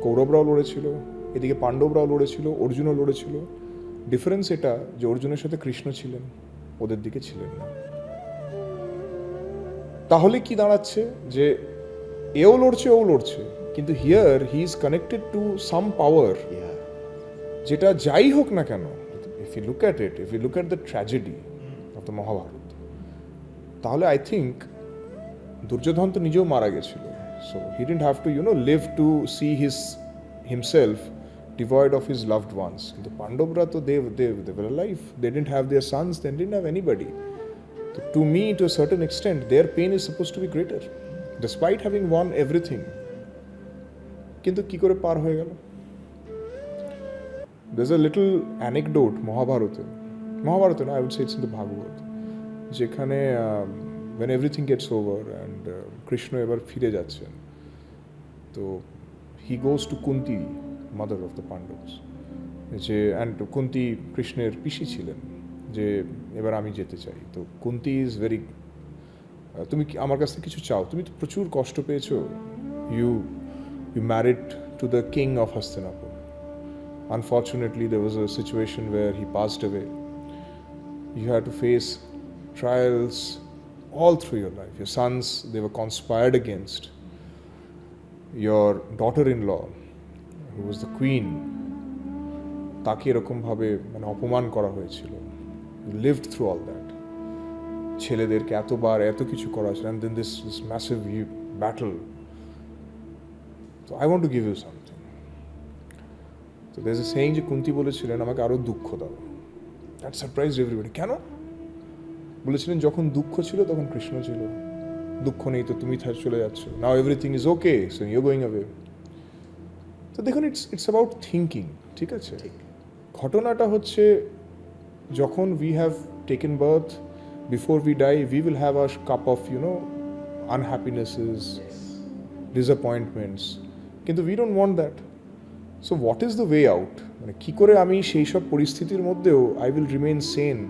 কৌরবরাও লড়েছিল, এদিকে পাণ্ডবরাও লড়েছিল, অর্জুনও লড়েছিল। ডিফারেন্স এটা যে অর্জুনের সাথে কৃষ্ণ ছিলেন, ওদের দিকে ছিলেন না। তাহলে কি দাঁড়াচ্ছে যে এও লড়ছে, কিন্তু here he is connected to some power, যেটা যাই হোক না কেন। If you look at the tragedy of the Mahabharata, তাহলে আই থিঙ্ক দুর্যোধন তো নিজেও মারা গেছিল, so he didn't have to live to see himself devoid of his loved ones. কিন্তু পাণ্ডবরা তো they were alive, they didn't have their sons, they didn't have anybody. So to me, to a certain extent, their pain is supposed to be greater despite having won everything. কিন্তু কি করে পার হয়ে গেল? There's a little anecdote মহাভারতে না, I would say it's in the Bhagavad, যেখানে when everything gets over and Krishna ever ফিরে যাচ্ছেন, তো he goes to Kunti, mother of the Pandavas, যে and কুন্তি কৃষ্ণের পিসি ছিলেন, যে এবার আমি যেতে চাই। তো কুন্তি ইজ ভেরি, তুমি আমার কাছ থেকে কিছু চাও, তুমি তো প্রচুর কষ্ট পেয়েছো, you married to the king of Hastinapur. Unfortunately, there was a situation where he passed away. You had to face trials all through your life. Your sons, they were conspired against. Your daughter-in-law, who was the queen, তাকে এরকমভাবে মানে অপমান করা হয়েছিল। You lived through all that. ছেলেদেরকে এতবার এত কিছু করা হয়েছিল, and then this massive battle. So I want to give you something. So there's a saying যে কুন্তি বলেছিলেন আমাকে আরো দুঃখ দাও। That surprised everybody. কেন? বলেছিলেন যখন দুঃখ ছিল তখন কৃষ্ণ ছিল, দুঃখ নেই তো তুমি চলে যাচ্ছ। Now everything is okay, so you're going away. তো দেখুন, it's about thinking, ঠিক আছে? ঘটনাটা হচ্ছে যখন we have taken birth, before we die, we will have a cup of, unhappinesses, disappointments. কিন্তু we don't want that. So what is the way out? মানে কি করে আমি সেই সব পরিস্থিতির মধ্যেও I will remain sane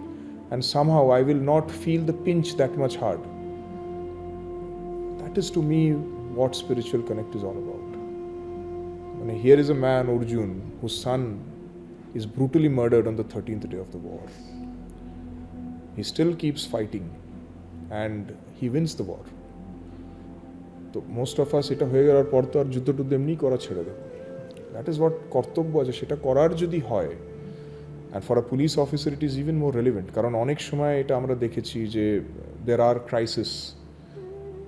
and somehow I will not feel the pinch that much hard? That is to me what spiritual connect is all about. And here is a man, Arjun, whose son is brutally murdered on the 13th day of the war. He still keeps fighting and he wins the war. So most of us এটা হয়ে যাওয়ার পর তো আর যুদ্ধ টুদ্ধ এমনি করা ছেড়ে দেব। That is what কর্তব্য আছে, সেটা করার যদি হয়। And for a police officer it is even more relevant, কারণ অনেক সময় এটা আমরা দেখেছি যে there are crises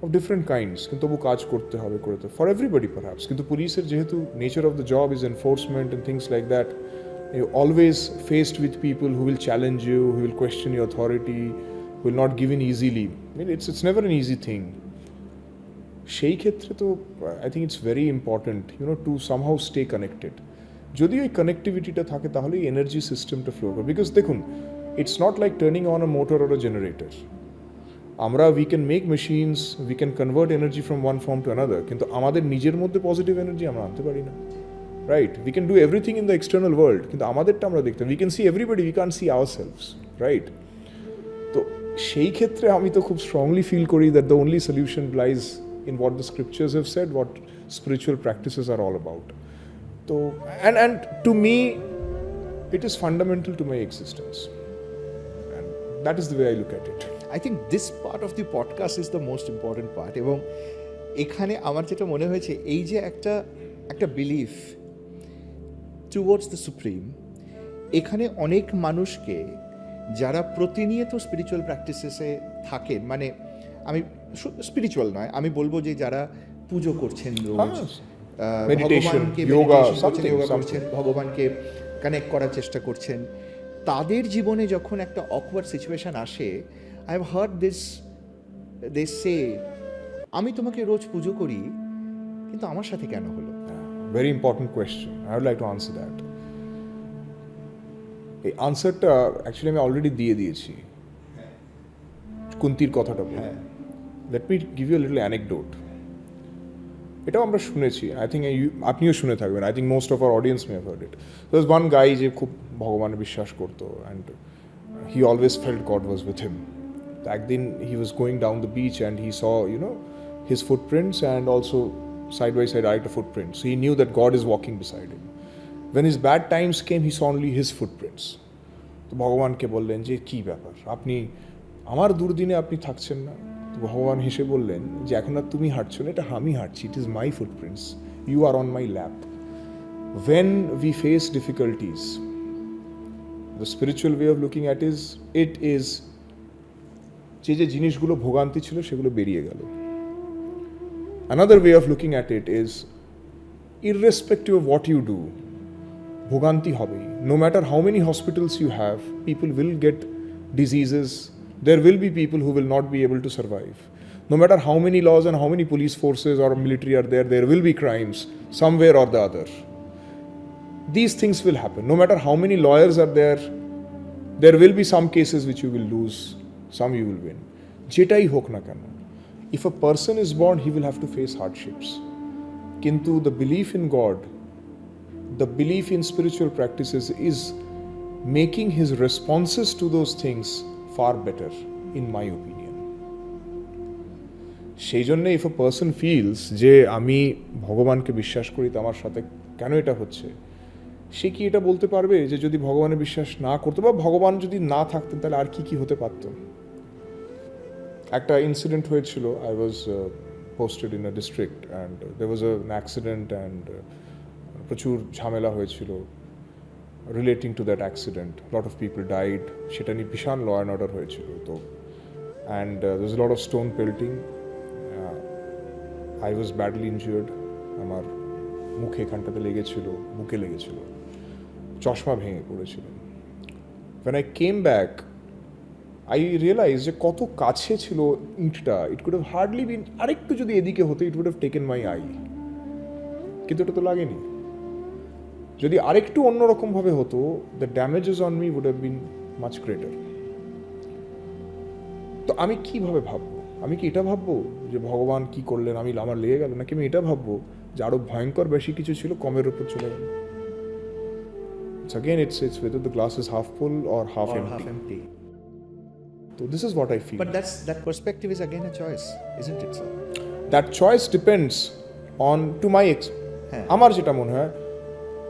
of different kinds, কিন্তু তবু কাজ করতে হবে for everybody perhaps, কিন্তু পুলিশের যেহেতু nature of the job is enforcement and things like that, you're always faced with people who will challenge you, who will question your authority, who will not give in easily. I mean, it's never an easy thing. সেই ক্ষেত্রে তো I think it's very important, to somehow stay connected. যদি ওই কানেক্টিভিটিটা থাকে তাহলেই এনার্জি সিস্টেমটা ফ্লো করবে। বিকজ দেখুন, it's not like turning on a motor or a generator. আমরা we can make machines, we can convert energy from one form to another, কিন্তু আমাদের নিজের মধ্যে পজিটিভ এনার্জি আমরা আনতে পারি না, right? We can do everything in the external world, কিন্তু আমাদেরটা আমরা দেখতে, we can see everybody, we can see ourselves, right? তো সেই ক্ষেত্রে আমি তো খুব স্ট্রংলি ফিল করি that the only solution lies in what the scriptures have said, what spiritual practices are all about. So, and to me, it is fundamental to my existence. And that is the way I look at it. I think this part of the podcast is the most important part. এবং এখানে আমার যেটা মনে হয়েছে, এই যে একটা বিলিফ টুয়ার্ডস দ্য সুপ্রিম, এখানে অনেক মানুষকে যারা প্রতিনিয়ত স্পিরিচুয়াল প্র্যাকটিসেসে থাকেন, মানে আমি স্পিরিচুয়াল নয়, আমি বলবো যে যারা পুজো করছেন রোজ, ভগবানকে যোগা করছেন, ভগবানকে কানেক্ট করার চেষ্টা করছেন, তাদের জীবনে যখন একটা অকওয়ার্ড সিচুয়েশন আসে, আই হ্যাভ হার্ড দে সে, আমি তোমাকে রোজ পুজো করি কিন্তু আমার সাথে কেন হলো? Very important question, I would like to answer that. এই আনসারটা অ্যাকচুয়ালি আমি অলরেডি দিয়ে দিয়েছি কুন্তির কথাটা বলে। Let me give you a little anecdote. এটাও আমরা শুনেছি, আই থিঙ্ক আপনিও শুনে থাকবেন, I think most of our audience may have hard it. There was one guy যে খুব ভগবানে বিশ্বাস করতো, and he always felt God was with him. একদিন he was going down the beach and he saw, his footprints and also side by side right footprints. So he knew that God is walking beside him. When his bad times came, he saw only his footprints. তো ভগবানকে বললেন যে কি ব্যাপার, আপনি আমার দুর্দিনে আপনি থাকছেন না? ভগবান হেসে বললেন যে এখন আর তুমি হাঁটছো না, এটা আমি হাঁটছি, it is my footprints, you are on my lap. When we face difficulties, the spiritual way of looking at it is যে জিনিসগুলো ভোগান্তি ছিল সেগুলো বেরিয়ে গেল। Another way of looking at it is irrespective of what you do, ভোগান্তি হবেই। No matter how many hospitals you have, people will get diseases. There will be people who will not be able to survive. No matter how many laws and how many police forces or military are there will be crimes somewhere or the other. These things will happen. No matter how many lawyers are there will be some cases which you will lose, some you will win. যেটাই হোক না কেন, if a person is born he will have to face hardships, কিন্তু the belief in God, the belief in spiritual practices is making his responses to those things far better in my opinion. সেই জন্যে ইফ আ পার্সন ফিলস যে আমি ভগবানকে বিশ্বাস করি তো আমার সাথে কেন এটা হচ্ছে, সে কি এটা বলতে পারবে যে যদি ভগবানের বিশ্বাস না করতো বা ভগবান যদি না থাকতেন তাহলে আর কি কি হতে পারত? একটা ইনসিডেন্ট হয়েছিল, I was posted in a district and there was an accident and প্রচুর ঝামেলা হয়েছিল relating to that accident, lot of people died, সেটা নিয়ে ভীষণ ল অ্যান্ড অর্ডার হয়েছিল। তো and there was lot of stone pelting, I was badly injured, আমার মুখে এখানটাতে লেগেছিল, বুকে লেগেছিল, চশমা ভেঙে পড়েছিল। When I came back, I realized যে কত কাছে ছিল ইটটা, it could have hardly been, আরেকটু যদি এদিকে হতো it would have taken my eye, কিন্তু এটা তো লাগেনি। যদি আরেকটু অন্যরকমভাবে হতো, the damages on me would have been much greater. তো আমি কিভাবে ভাববো? আমি কি এটা ভাববো যে ভগবান কি করলেন, আমি আমার লেগে গেল, নাকি আমি এটা ভাববো যে আরো ভয়ঙ্কর বেশি কিছু ছিল, কমের উপর চলে গেল? Again, it's whether the glass is half full or half empty. So this is what I feel. But that perspective is again a choice, isn't it, sir? That choice depends on, to my আমার যেটা মনে হয়,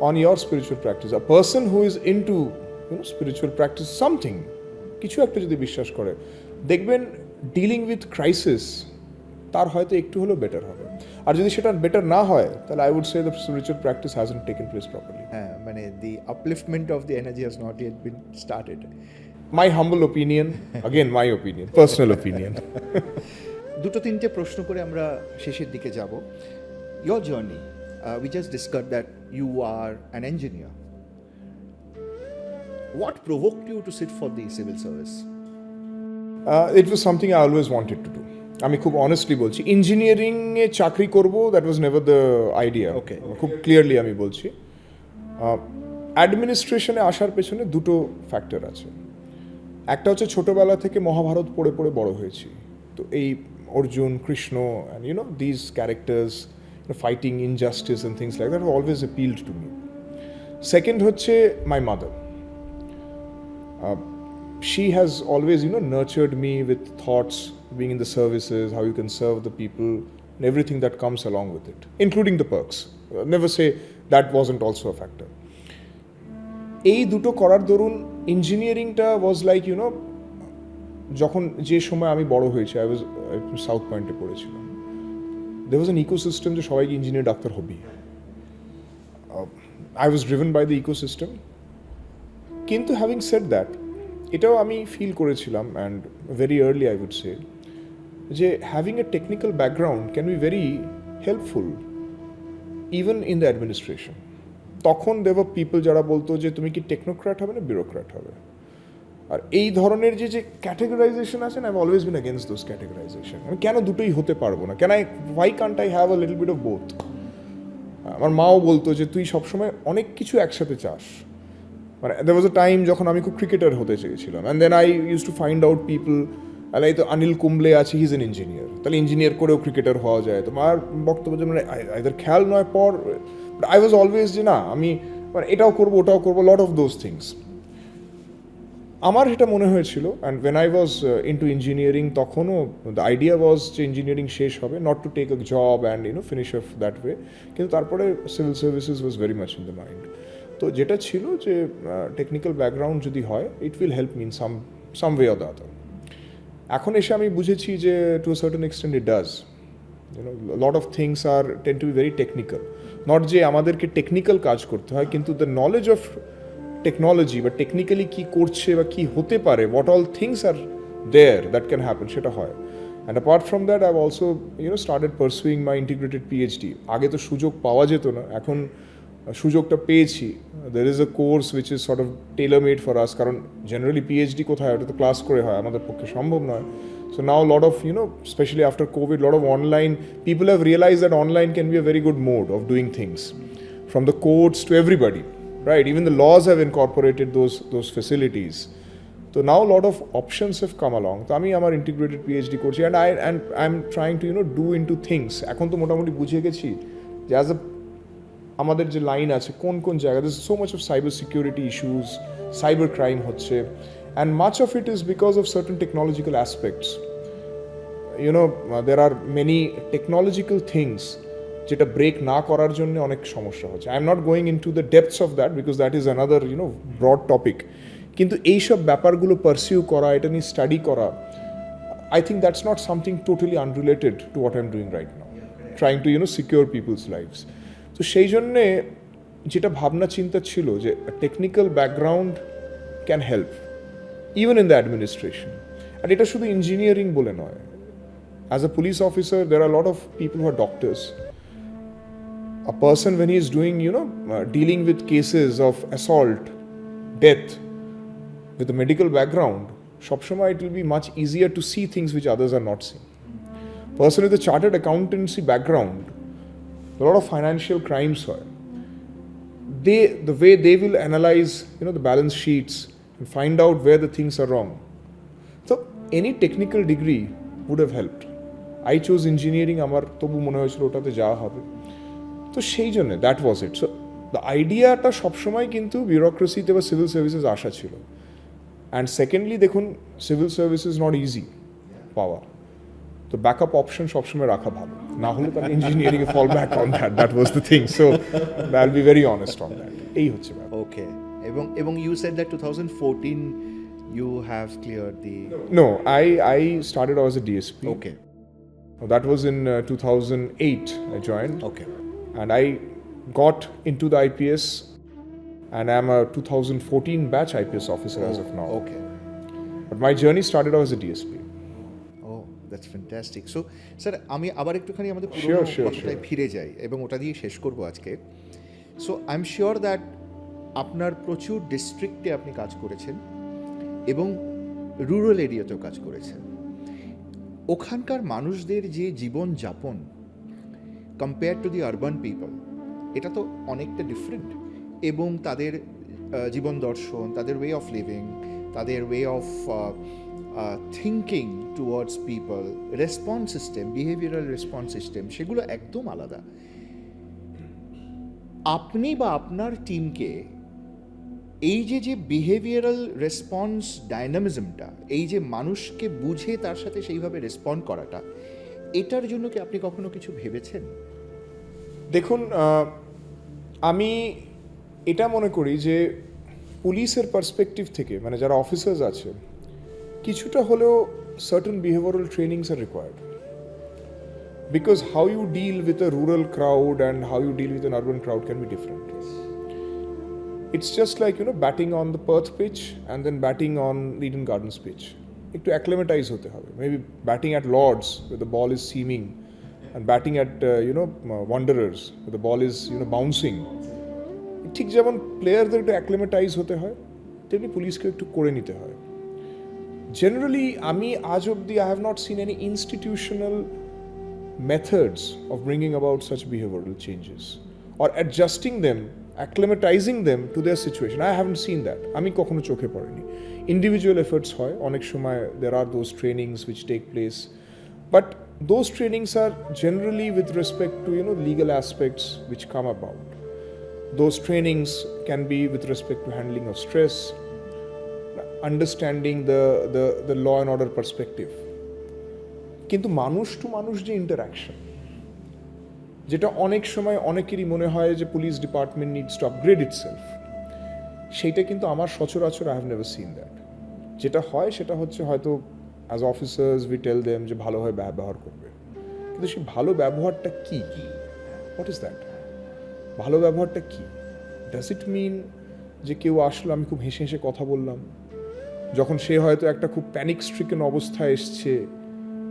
on your spiritual practice. A person who is into spiritual practice, something, কিছু একটা যদি বিশ্বাস করে, দেখবেন ডিলিং উইথ ক্রাইসিস তার হয়তো একটু হলেও বেটার হবে। আর যদি সেটা বেটার না হয় তাহলে I would say the spiritual practice hasn't taken place properly. হ্যাঁ, মানে the upliftment of the energy has not yet been started. My humble opinion, again my opinion, personal opinion. দুটো তিনটে প্রশ্ন করে আমরা শেষের দিকে যাব। Your journey, we just discuss that you are an engineer. What provoked you to sit for the civil service? It was something I always wanted to do. আমি খুব অনেস্টলি বলছি, ইঞ্জিনিয়ারিংয়ে চাকরি করব that was never the idea. Okay, খুব ক্লিয়ারলি আমি বলছি। অ্যাডমিনিস্ট্রেশনে আসার পেছনে দুটো ফ্যাক্টর আছে। একটা হচ্ছে ছোটোবেলা থেকে মহাভারত পড়ে পড়ে বড় হয়েছি, তো এই Arjun, Krishna and this characters fighting injustice and things like that have always appealed to me. Second হচ্ছে my mother. She has always, nurtured me with thoughts, being in the services, how you can serve the people, and everything that comes along with it, including the perks. Never say that wasn't also a factor. এই দুটো করার দরুন ইঞ্জিনিয়ারিংটা ওয়াজ লাইক যখন যে সময় আমি বড় হয়েছি, আই ওয়াজ সাউথ পয়েন্টে পড়েছিলাম, there was an ecosystem যে সবাইকে ইঞ্জিনিয়ার ডাক্তার হবেই। I was driven by the ecosystem. কিন্তু হ্যাভিং সেড দ্যাট, এটাও আমি ফিল করেছিলাম and very early I would say যে having a technical background can be very helpful even in the administration. তখন দেব পিপল যারা বলতো যে তুমি কি টেকনোক্র্যাট হবে না বিউরোক্র্যাট হবে। আর এই ধরনের যে ক্যাটেগরাইজেশন আছে না, I have always been against those categorization. আমি কেন দুটোই হতে পারবো না, কেন why can't I have a little bit of both? আমার মাও বলতো যে তুই সবসময় অনেক কিছু একসাথে চাস। মানে there was a time যখন আমি খুব ক্রিকেটার হতে চেয়েছিলাম, and then I use to find out people, এই তো অনিল কুম্বলে আছে, হি ইজ এন ইঞ্জিনিয়ার, তাহলে ইঞ্জিনিয়ার করেও ক্রিকেটার হওয়া যায়। তো আমার বক্তব্য যে মানে আইদার খেয়াল নয় পর, আই ওয়াজ অলওয়েজ যে না আমি মানে এটাও করবো ওটাও করবো, লট অফ দোজ থিংস। আমার এটা মনে হয়েছিল, and when I was into engineering তখনও দ্য আইডিয়া ওয়াজ যে ইঞ্জিনিয়ারিং শেষ হবে, not to take a job and finish off that way, কিন্তু তারপরে civil services was very much in the mind. তো যেটা ছিল যে টেকনিক্যাল ব্যাকগ্রাউন্ড যদি হয়, it will help me in some way or the other. এখন এসে আমি বুঝেছি যে to a certain extent it does, lot of things are tend to be very technical. Not যে আমাদেরকে টেকনিক্যাল কাজ করতে হয়, কিন্তু দ্য নলেজ অফ টেকনোলজি বা টেকনিক্যালি কী করছে বা কী হতে পারে, what all things are there that can happen, সেটা হয়। And apart from that I also started pursuing my integrated PhD. আগে তো সুযোগ পাওয়া যেত না, এখন সুযোগটা পেয়েছি। There is a course which is sort of tailor made for us, কারণ জেনারেলি পিএইচডি কোথায়, ওটা তো ক্লাস করে হয়, আমাদের পক্ষে সম্ভব নয়। So now a lot of, especially after COVID, a lot of online, people have realized that online can be a very good mode of doing things. From the courts to everybody, right? Even the laws have incorporated those facilities. তো now lot of options have come along. তো আমি আমার ইন্টিগ্রেটেড পিএইচডি করছি and I am trying to do into things. এখন তো মোটামুটি বুঝে গেছি যে অ্যাজ এ আমাদের যে লাইন আছে কোন কোন জায়গা, this so much of cyber security issues, cyber crime হচ্ছে, and much of it is because of certain technological aspects. there are many technological things যেটা ব্রেক না করার জন্য অনেক সমস্যা হচ্ছে। I am not going into the depths of that because that is another broad topic. কিন্তু এইসব ব্যাপারগুলো পারসিউ করা, এটা নিয়ে স্টাডি করা, I think that's not something totally unrelated to what I'm doing right now, trying to secure people's lives. তো সেই জন্যে যেটা ভাবনা চিন্তা ছিল যে technical background can help even in the administration. আর এটা শুধু ইঞ্জিনিয়ারিং বলে নয়। As a police officer, there are a lot of people who are doctors. A person, when he is doing, dealing with cases of assault, death, with a medical background, সবসময় it will be much easier to see things which others are not seeing. Person with a chartered accountancy background, a lot of financial crimes হয়. The way they will analyze, the balance sheets and find out where the things are wrong. So any technical degree would have helped. I chose engineering, আমার তবু মনে হয়েছিল ওটাতে যাওয়া হবে। তো সেই জন্য that was it. So the আইডিয়াটা সবসময় কিন্তু বিউরোক্রেসিতে বা সিভিল সার্ভিসেস আসা ছিল। অ্যান্ড সেকেন্ডলি দেখুন, civil service is not easy পাওয়া, তো ব্যাকআপ অপশন সবসময় রাখা ভালো, না হলে তাহলে engineering a fall back on that was the thing. So I will be very honest on that. এই হচ্ছে ব্যাপার। ওকে, এবং you said that 2014 you have cleared the... No, I started out as a DSP. Okay. That was in 2008 I joined. Okay. And I got into the IPS and I'm a 2014 batch IPS officer as of now. Okay. But my journey started out as a DSP. Oh, that's fantastic. So, sir আমি আবার একটুখানি আমাদের পুরো Sure. কথাটায় ফিরে যাই এবং ওটা দিয়ে শেষ করব আজকে। So I am sure that আপনার প্রচুর ডিস্ট্রিক্টে আপনি কাজ করেছেন এবং রুরাল এরিয়াতেও কাজ করেছেন। ওখানকার মানুষদের যে জীবনযাপন compare to the urban people, এটা তো অনেকটা ডিফারেন্ট, এবং তাদের জীবন দর্শন, তাদের ওয়ে অফ লিভিং, তাদের way of thinking towards people, response system, behavioural response system, সেগুলো একদম আলাদা। আপনি বা আপনার টিমকে এই যে বিহেভিয়ারাল রেসপন্স ডাইনামিজমটা, এই যে মানুষকে বুঝে তার সাথে সেইভাবে রেসপন্ড করাটা, এটার জন্য কি আপনি কখনো কিছু ভেবেছেন? দেখুন, আমি এটা মনে করি যে পুলিশের পার্সপেক্টিভ থেকে, মানে যারা অফিসার্স আছে, কিছুটা হলেও certain behavioural trainings R required. Because how you deal with a rural crowd and how you deal with an urban crowd can be different. It's just like, batting on the Perth pitch and then batting on the Eden Gardens pitch. একটু acclimatize হতে হবে. Maybe batting at Lords where the ball is seaming and batting at, Wanderers where the ball is, bouncing. ঠিক যেমন প্লেয়ারদের একটু acclimatize হতে হয়, তেমনি পুলিশকে একটু করে নিতে হয়। Generally, আমি আজ অবধি I have not seen any institutional methods of bringing about such behavioral changes or adjusting them, acclimatizing them to their situation. I haven't seen that. আমি কখনো চোখে পড়েনি। Individual efforts হয়, অনেক সময় there are those trainings which take place, but those trainings are generally with respect to legal aspects which come about. Those trainings can be with respect to handling of stress, understanding the law and order perspective. কিন্তু মানুষ টু মানুষ যে ইন্টারাকশন, যেটা অনেক সময় অনেকেরই মনে হয় যে police department needs to upgrade itself, সেইটা কিন্তু আমার সচরাচর I have never seen that. যেটা হয় সেটা হচ্ছে হয়তো as officers we tell them যে ভালোভাবে ব্যবহার করবে, কিন্তু সেই ভালো ব্যবহারটা কি? What is that? ভালো ব্যবহারটা কি? ডাজ ইট মিন যে কেউ আসলো, আমি খুব হেসে হেসে কথা বললাম, যখন সে হয়তো একটা খুব প্যানিক স্ট্রিকেন অবস্থায় এসছে,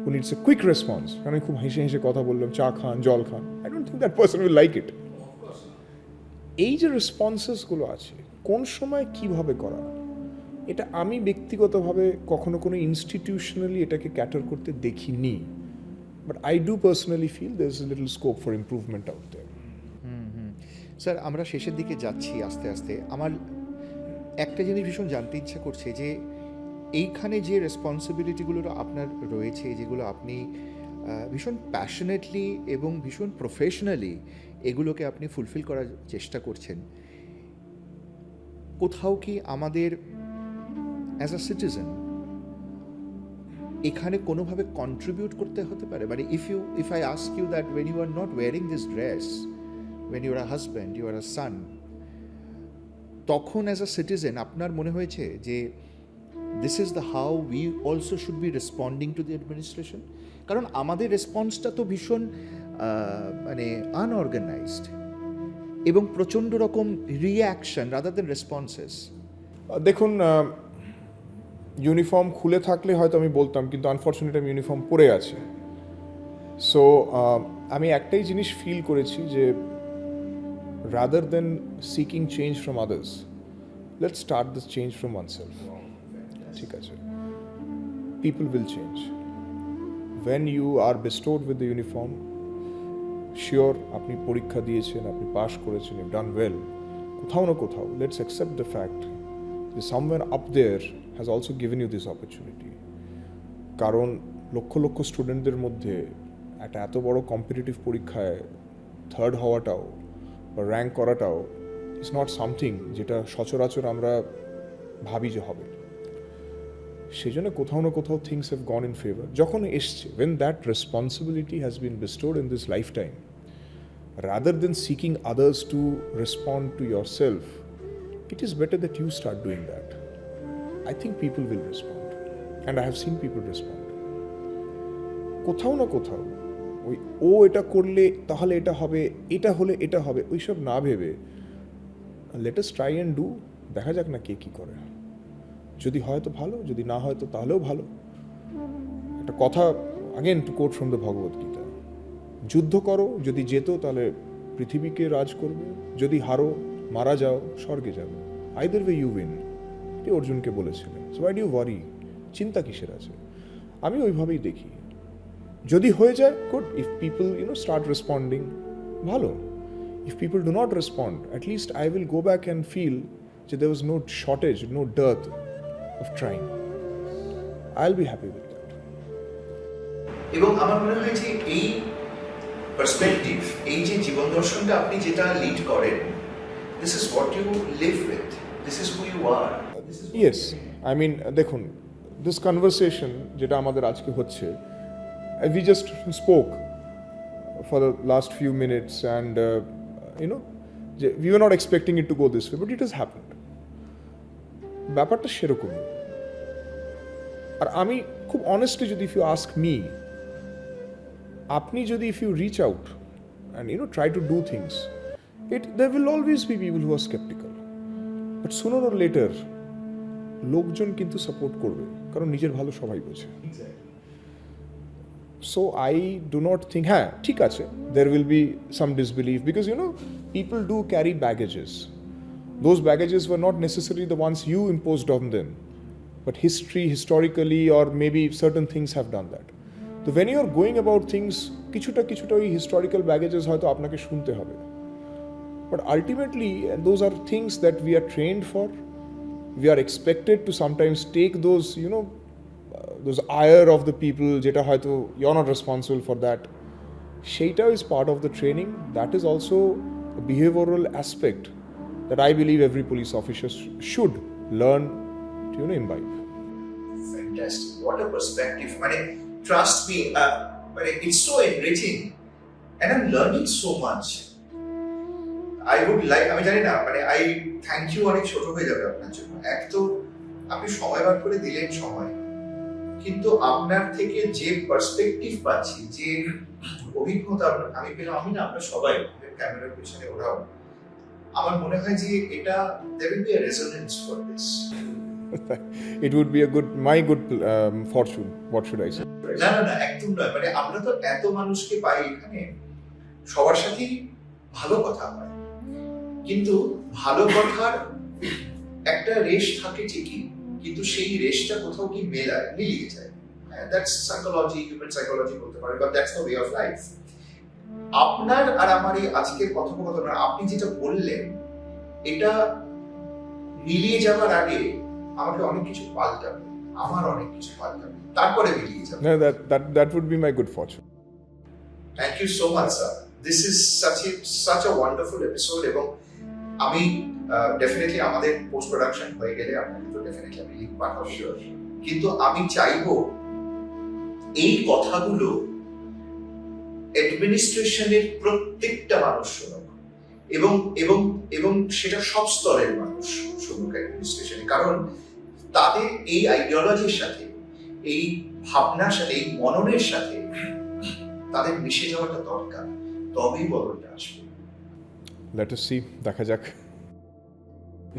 who needs a quick response, আমি খুব হেসে হেসে কথা বললাম, চা খান, জল খান, I don't think that person will like it. এই যে রেসপন্সেসগুলো আছে, কোন সময় কিভাবে করা, এটা আমি ব্যক্তিগতভাবে কখনো কোনো ইনস্টিটিউশনালি এটাকে ক্যাটার করতে দেখিনি, but I do personally feel there is a little scope for improvement out there. Sir, আমরা শেষের দিকে যাচ্ছি আস্তে আস্তে। আমার একটা জিনিস ভীষণ জানতে ইচ্ছা করছে যে এইখানে যে রেসপন্সিবিলিটিগুলো আপনার রয়েছে, যেগুলো আপনি ভীষণ প্যাশনেটলি এবং ভীষণ প্রফেশনালি এগুলোকে আপনি ফুলফিল করার চেষ্টা করছেন, কোথাও কি আমাদের অ্যাজ আ সিটিজেন এখানে কোনোভাবে কন্ট্রিবিউট করতে হতে পারে? মানে if I ask you that when you are not wearing this dress, when you are a husband, you are a son, তখন অ্যাজ আ সিটিজেন আপনার মনে হয়েছে যে this is the how we also should be responding to the administration? কারণ আমাদের রেসপন্সটা তো ভীষণ মানে আনঅর্গানাইজড এবং প্রচণ্ড রকম রিঅ্যাকশন রাদার দেন রেসপন্সেস। দেখুন, ইউনিফর্ম খুলে থাকলে হয়তো আমি বলতাম, কিন্তু আনফর্চুনেট আমি ইউনিফর্ম পরে আছি। সো আমি একটাই জিনিস ফিল করেছি যে rather than seeking change from others, let's start this change from oneself. ঠিক আছে, people will change when you are bestowed with the uniform. Sure আপনি পরীক্ষা দিয়েছেন, আপনি পাস করেছেন, ইউ ডান ওয়েল, কোথাও না কোথাও লেটস অ্যাকসেপ্ট দ্য ফ্যাক্ট যে somewhere up there has also given you this opportunity. কারণ লক্ষ লক্ষ স্টুডেন্টদের মধ্যে একটা এত বড় কম্পিটিটিভ পরীক্ষায় থার্ড হওয়াটাও বা র্যাঙ্ক করাটাও ইজ নট সামথিং যেটা সচরাচর আমরা ভাবি যে হবে। সেই জন্য কোথাও না কোথাও things have gone in favour যখন এসছে, when that responsibility has been bestowed in this lifetime, rather than seeking others to respond to yourself, it is better that you start doing that. I think people will respond, and I have seen people respond. কোথাও না কোথাও ওই ও এটা করলে তাহলে এটা হবে, এটা হলে এটা হবে, ওইসব না ভেবে let us try and do, দেখা যাক না কে কী করে। যদি হয় তো ভালো, যদি না হয় তো তাহলেও ভালো। একটা কথা, again to quote from the Bhagavad Gita, যুদ্ধ করো, যদি যেত তাহলে পৃথিবীকে রাজ করবে, যদি হারো মারা যাও স্বর্গে যাবে, আইদার ওয়ে ইউ উইন, এটি অর্জুনকে বলেছিলেন। So why do you worry, চিন্তা কিসের আছে? আমি ওইভাবেই দেখি, যদি হয়ে যায় good, if people start responding ভালো, if people do not respond at least I will go back and feel যে there was no shortage, no dearth of trying. I'll be happy with that. এবং আমার মনে হয় যে এই পার্সপেক্টিভ, এই যে জীবন দর্শনটা আপনি যেটা লিড করেন, this is what you live with, this is who you are. Yes, I mean, দেখুন, this conversation যেটা আমাদের আজকে হচ্ছে, we just spoke for the last few minutes and we were not expecting it to go this way, but it has happened. ব্যাপারটা সেরকমই। আর আমি খুব অনেস্টলি যদি, ইফ ইউ আস্ক মি, আপনি যদি if you reach out and try to do things, there will always be people who are skeptical, but sooner or later লোকজন কিন্তু সাপোর্ট করবে, কারণ নিজের ভালো সবাই বোঝে। So I do not think, হ্যাঁ ঠিক আছে, there will be some disbelief because people do carry baggages. Those baggages were not necessarily the ones you imposed on them, but historically, or maybe certain things have done that. So when you are going about things, কিছুটা ওই historical baggages হয়তো আপনাকে শুনতে হবে, but ultimately those are things that we are trained for. We are expected to sometimes take those those ire of the people, যেটা হয়তো you're not responsible for that. সেইটা is part of the training. That is also a behavioral aspect that I believe every police officer should learn to imbibe. Fantastic. What a perspective. Trust me, it's so enriching and I'm learning so much. I would like, আমি জানি না, I thank you অনেক ছোট হয়ে যাবে আপনার জন্য। এক তো আপনি সময় বার করে দিলেন সময়, কিন্তু আপনার থেকে যে পার্সপেক্টিভ পাচ্ছি, যে অভিজ্ঞতা আমি পেলাম, আমি না আমরা সবাই ক্যামেরার পিছনে ওরাও, আমার মনে হয় যে এটা there will be a resonance for this. It would be my good fortune, what should I say? না একদম নয়, আমরা তো এত মানুষকে পাই এখানে, সবার সাথেই ভালো কথা হয়, কিন্তু ভালো কথার একটা রেশ থাকে ঠিকই, কিন্তু সেই রেশটা কোথাও কি মিলিয়ে যায়। দ্যাটস সাইকোলজি, হিউম্যান সাইকোলজি বলতে পারে, but that's the way of life. আপনার আর আমার এই আজকের কথোপকথন, আপনি যেটা বললেন, এটা মিলিয়ে যাওয়ার আগে আমাকে অনেক কিছু পাল্টাবে, আমার অনেক কিছু পাল্টাবে, তারপরে বেরিয়ে যাবে। No, that would be my good fortune. Thank you so much sir, this is such a wonderful episode. এবং আমি ডেফিনেটলি আমাদের পোস্ট প্রোডাকশন হয়ে গেলে আপনাকে তো ডেফিনেটলি আমি লিঙ্ক পাঠাবো, কিন্তু আমি চাইবো এই কথাগুলো অ্যাডমিনিস্ট্রেশনের প্রত্যেকটা মানুষ শুনুক, এবং এবং এবং সেটা সব স্তরের মানুষ শুনুক অ্যাডমিনিস্ট্রেশনে, কারণ তাদের এই আইডিওলজির সাথে, এই ভাবনার সাথে, এই মননের সাথে তাদের মিশে যাওয়াটা দরকার, তবেই বদলটা আসবে। Let us see, দেখা যাক।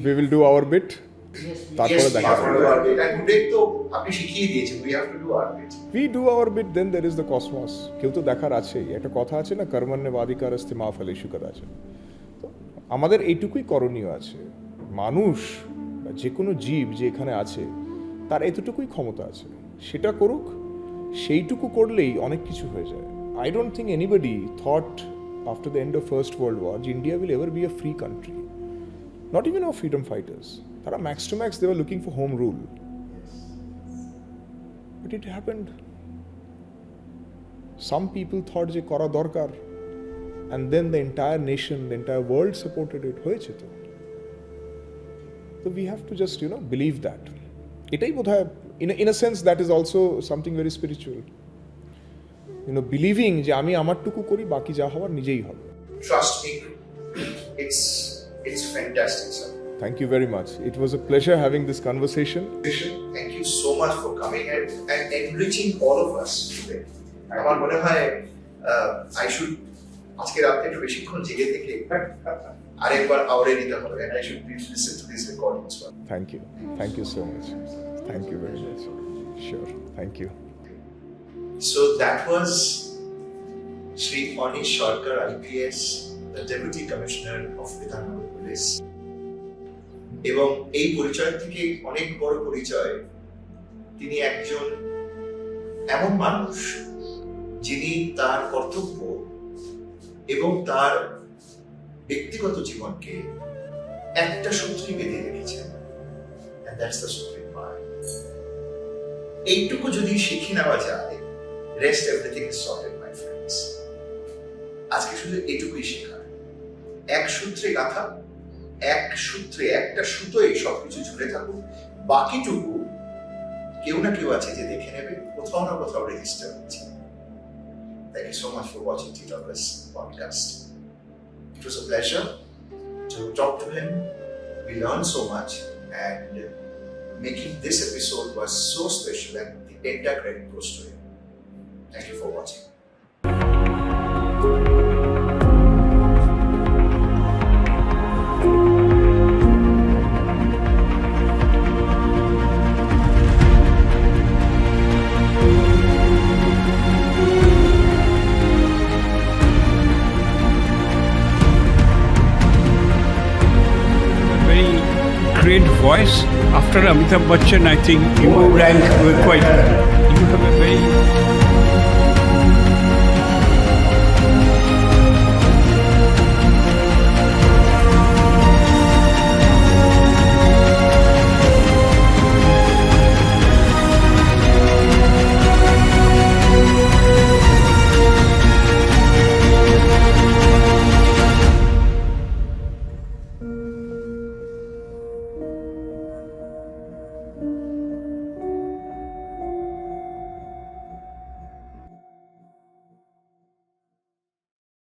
We will do our bit. তারপরে দেখা যাবে। And today তো আপনি শিখিয়ে দিয়েছেন, we have to do our bit. We do our bit, then there is the cosmos. কেউ তো দেখার আছেই। একটা কথা আছে না, কর্মণ্যেবাধিকারস্তে মা ফলেষু কদাচন। তো আমাদের এইটুকুই করণীয় আছে। মানুষ বা যে কোনো জীব যে এখানে আছে তার এতটুকুই ক্ষমতা আছে, সেটা করুক। সেইটুকু করলেই অনেক কিছু হয়ে যায়। I don't think anybody thought after the end of First World War India will ever be a free country. Not even our freedom fighters. তারা max to max they were looking for home rule. But it happened. Some people thought যে করা দরকার, and then the entire nation, the entire world supported it. হয়েছে তো। So we have to just, believe that. এটাই বোধহয়, in a sense, that is also something very spiritual. Believing যে আমি আমারটুকু করি, বাকি যা হওয়ার নিজেই হবে। Trust me, it's fantastic, sir. Thank you very much. It was a pleasure having this conversation. Thank you so much for coming and enriching all of us today. আমার মনে হয় I should আজকে রাতে একটু বেশিক্ষণ জেগে থেকে আরেকবার আওড়ে নিতে হবে, and I should listen to this recording as well. Thank you so much. Thank you very much. Sure. Thank you. So that was Shri Anish Sarkar, IPS, the Deputy Commissioner of Bidhan Police. এবং এই পরিচয় থেকে অনেক বড় পরিচয়, তিনি একজন এমন মানুষ যিনি তার কর্তব্য এবং তার ব্যক্তিগত জীবনকে একটা সূত্রে বেঁধে রেখেছেন, and that's the supreme part. এইটুকু যদি শিখে নেওয়া যায়, rest everything is sorted, my friends. আজকে শুধু এইটুকুই শেখা, এক সূত্রে গাঁথা, এক সূত্রে একটা সুতোয় সবকিছু ঝুলে থাকুক, বাকিটুকু কেউ না কেউ আছে যে দেখে নেবে, কোথাও না কোথাও রেজিস্টার হচ্ছে। Thank you so much for watching TTOP's podcast. It was a pleasure to talk to him. We learned so much, and making this episode was so special, and the entire credit goes to him. Thank you for watching. Great voice. After Amitabh Bachchan, I think you rank quite well. You have a very